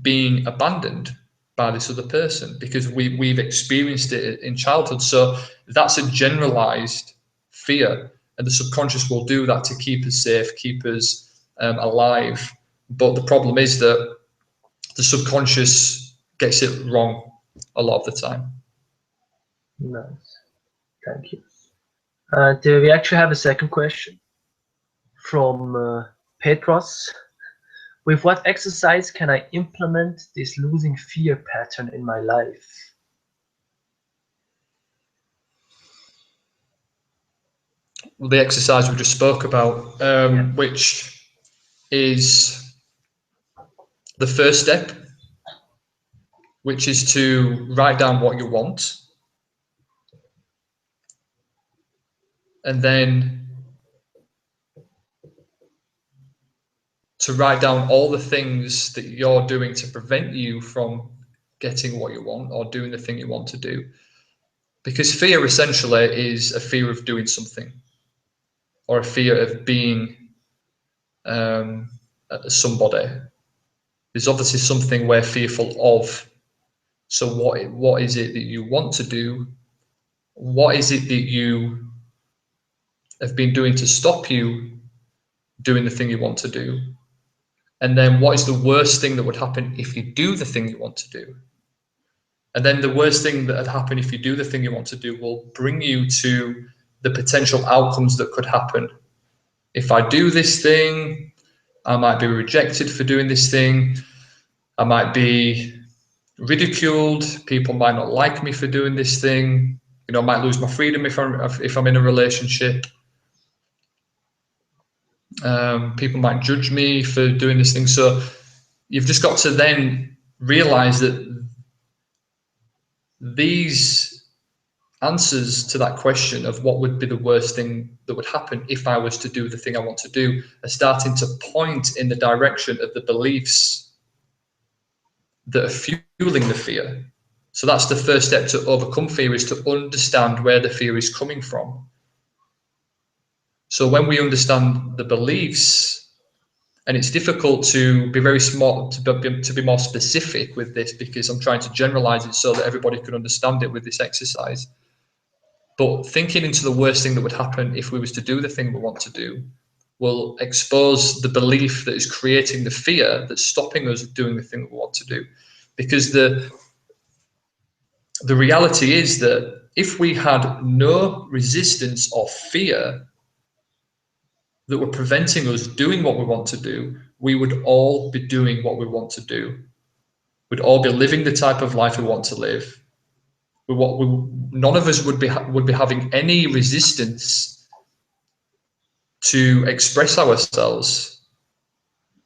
being abandoned by this other person because we've experienced it in childhood. So that's a generalized fear, and the subconscious will do that to keep us safe, keep us alive. But the problem is that the subconscious gets it wrong a lot of the time. Nice, thank you. And we actually have a second question from Petros. With what exercise can I implement this losing fear pattern in my life? Well, the exercise we just spoke about, which is the first step, which is to write down what you want, and then to write down all the things that you're doing to prevent you from getting what you want or doing the thing you want to do. Because fear essentially is a fear of doing something or a fear of being somebody. There's obviously something we're fearful of. So what is it that you want to do? What is it that you have been doing to stop you doing the thing you want to do? And then what is the worst thing that would happen if you do the thing you want to do? And then the worst thing that would happen if you do the thing you want to do will bring you to the potential outcomes that could happen. If I do this thing, I might be rejected for doing this thing. I might be ridiculed. People might not like me for doing this thing. You know, I might lose my freedom if I'm in a relationship. People might judge me for doing this thing. So you've just got to then realize that these answers to that question of what would be the worst thing that would happen if I was to do the thing I want to do are starting to point in the direction of the beliefs that are fueling the fear. So that's the first step to overcome fear, is to understand where the fear is coming from. So when we understand the beliefs, and it's difficult to be very smart, to be more specific with this, because I'm trying to generalize it so that everybody can understand it with this exercise. But thinking into the worst thing that would happen if we was to do the thing we want to do will expose the belief that is creating the fear that's stopping us doing the thing we want to do. Because the reality is that if we had no resistance or fear that were preventing us doing what we want to do, we would all be doing what we want to do. We'd all be living the type of life we want to live. None of us would be having any resistance to express ourselves.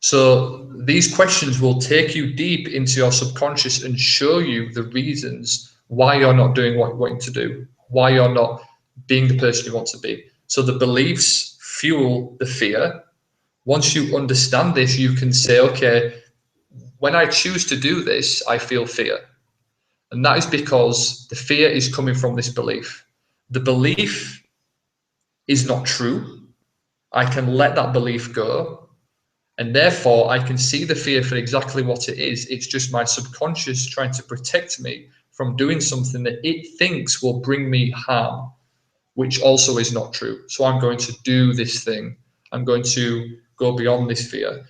So these questions will take you deep into your subconscious and show you the reasons why you're not doing what you want to do, why you're not being the person you want to be. So the beliefs fuel the fear. Once you understand this, you can say, okay, when I choose to do this, I feel fear. And that is because the fear is coming from this belief. The belief is not true. I can let that belief go. And therefore, I can see the fear for exactly what it is. It's just my subconscious trying to protect me from doing something that it thinks will bring me harm, which also is not true. So I'm going to do this thing. I'm going to go beyond this fear.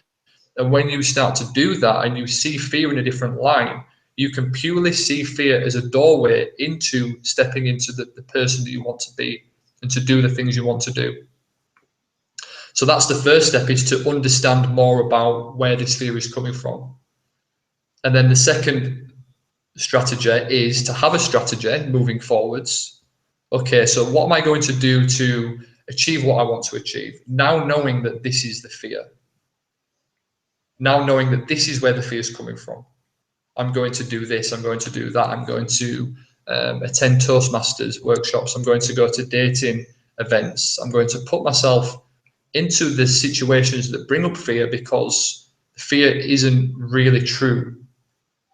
And when you start to do that and you see fear in a different light, you can purely see fear as a doorway into stepping into the person that you want to be and to do the things you want to do. So that's the first step, is to understand more about where this fear is coming from. And then the second strategy is to have a strategy moving forwards. Okay, so what am I going to do to achieve what I want to achieve? Now knowing that this is the fear. Now knowing that this is where the fear is coming from. I'm going to do this, I'm going to do that, I'm going to attend Toastmasters workshops, I'm going to go to dating events, I'm going to put myself into the situations that bring up fear because fear isn't really true.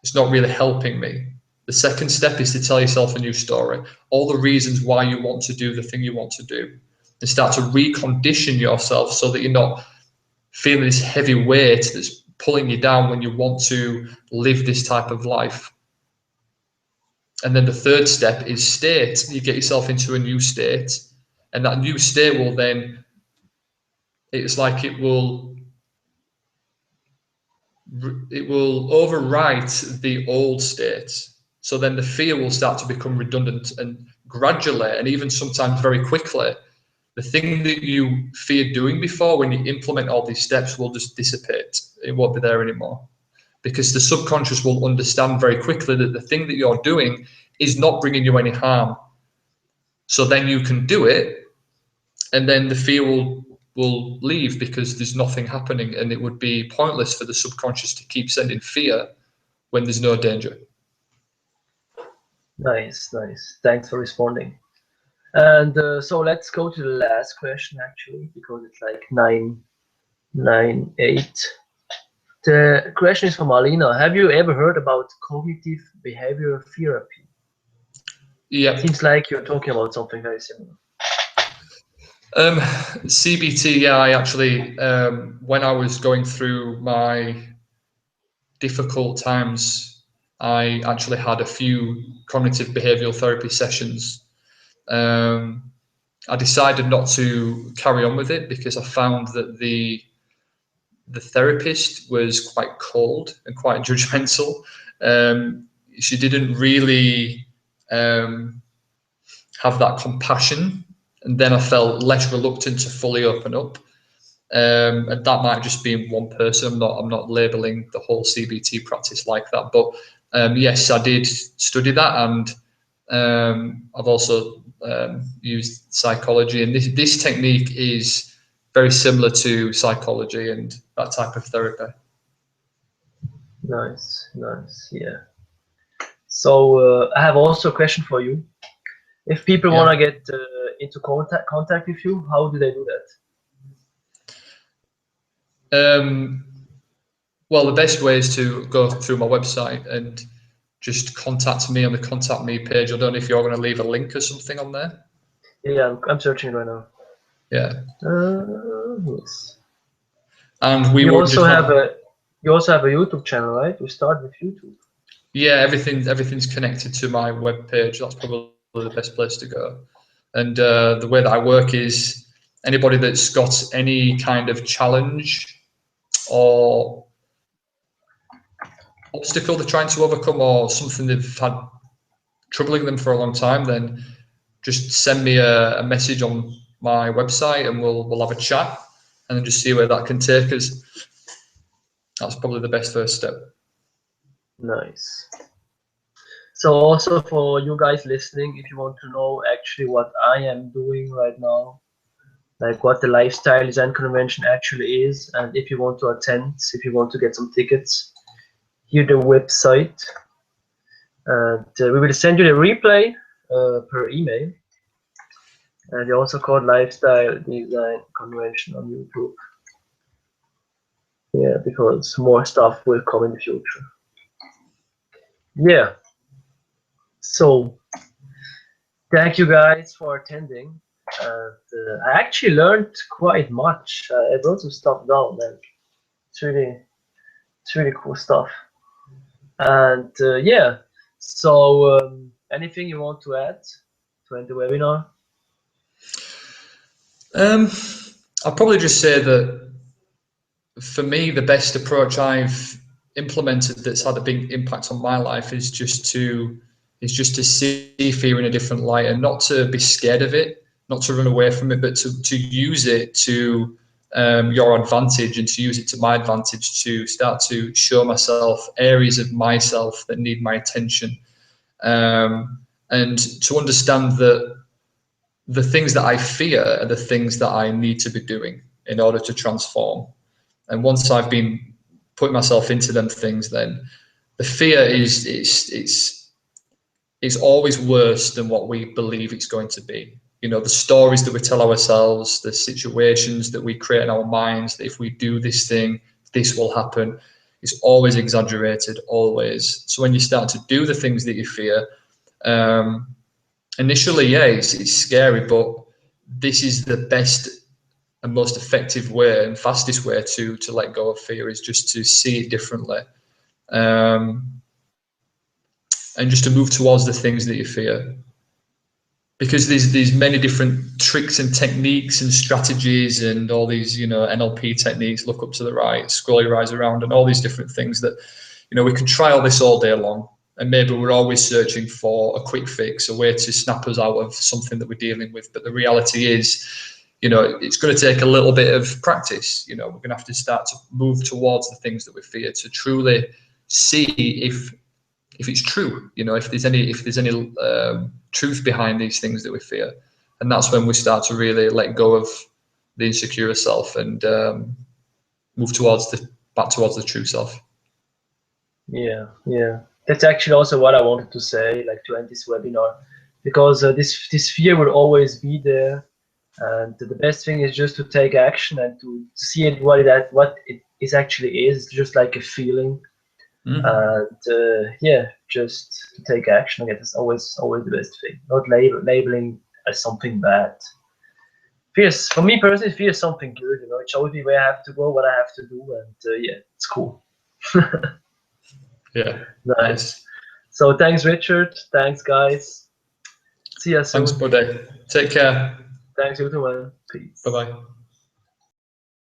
It's not really helping me. The second step is to tell yourself a new story, all the reasons why you want to do the thing you want to do, and start to recondition yourself so that you're not feeling this heavy weight that's pulling you down when you want to live this type of life. And then the third step is state. You get yourself into a new state, and that new state will then, it's like it will overwrite the old state. So then the fear will start to become redundant, and gradually, and even sometimes very quickly, the thing that you feared doing before, when you implement all these steps, will just dissipate. It won't be there anymore, because the subconscious will understand very quickly that the thing that you're doing is not bringing you any harm. So then you can do it, and then the fear will leave because there's nothing happening, and it would be pointless for the subconscious to keep sending fear when there's no danger. Nice, nice. Thanks for responding. And so let's go to the last question, actually, because it's like 9:08. The question is from Alina. Have you ever heard about cognitive behavioral therapy? Yeah. Seems like you're talking about something very similar. CBT, yeah, I actually, when I was going through my difficult times, I actually had a few cognitive behavioral therapy sessions. I decided not to carry on with it because I found that the therapist was quite cold and quite judgmental. She didn't really have that compassion, and then I felt less reluctant to fully open up. And that might just be one person. I'm not labeling the whole CBT practice like that, but yes, I did study that, and I've also used psychology, and this technique is very similar to psychology and that type of therapy. Nice, nice, yeah. So I have also a question for you. If people want to get into contact with you, how do they do that? Well, the best way is to go through my website and just contact me on the contact me page. I don't know if you're going to leave a link or something on there. Yeah, I'm searching right now. Yeah. Yes. And you also have a YouTube channel, right? You start with YouTube. Yeah, everything's connected to my web page. That's probably the best place to go. And the way that I work is anybody that's got any kind of challenge or obstacle they're trying to overcome, or something they've had troubling them for a long time, then just send me a message on my website, and we'll have a chat, and then just see where that can take us. That's probably the best first step. Nice. So also for you guys listening, if you want to know actually what I am doing right now, like what the lifestyle design convention actually is, and if you want to attend, if you want to get some tickets, here the website, and we will send you the replay per email, and you also called Lifestyle Design Convention on YouTube. Yeah, because more stuff will come in the future. Yeah. So thank you guys for attending. And I actually learned quite much. I wrote some stuff down, and it's really cool stuff. And yeah, so anything you want to add to end the webinar? I'll probably just say that for me, the best approach I've implemented that's had a big impact on my life is just to see fear in a different light, and not to be scared of it, not to run away from it, but to use it to your advantage, and to use it to my advantage, to start to show myself areas of myself that need my attention, and to understand that the things that I fear are the things that I need to be doing in order to transform. And once I've been putting myself into them things, then the fear is it's always worse than what we believe it's going to be. You know, the stories that we tell ourselves, the situations that we create in our minds, that if we do this thing, this will happen, is always exaggerated, always. So when you start to do the things that you fear, initially, yeah, it's scary, but this is the best and most effective way and fastest way to let go of fear, is just to see it differently, and just to move towards the things that you fear. Because there's many different tricks and techniques and strategies and all these, you know, NLP techniques, look up to the right, scroll your eyes around, and all these different things that, you know, we can try all this all day long. And maybe we're always searching for a quick fix, a way to snap us out of something that we're dealing with. But the reality is, you know, it's going to take a little bit of practice. You know, we're going to have to start to move towards the things that we fear, to truly see if it's true. You know, if there's any truth behind these things that we fear, and that's when we start to really let go of the insecure self and move back towards the true self. Yeah, yeah. That's actually also what I wanted to say, like to end this webinar, because this fear will always be there, and the best thing is just to take action and to see it what it is actually is, just like a feeling. And yeah, just to take action. Again, that's always the best thing. Not labeling as something bad. Fear, for me personally, fear is something good. You know, it shows me where I have to go, what I have to do, and yeah, it's cool. Yeah. Nice. So thanks, Richard. Thanks, guys. See you soon. Thanks, buddy. Take care. Thanks, you too, man. Peace. Bye-bye.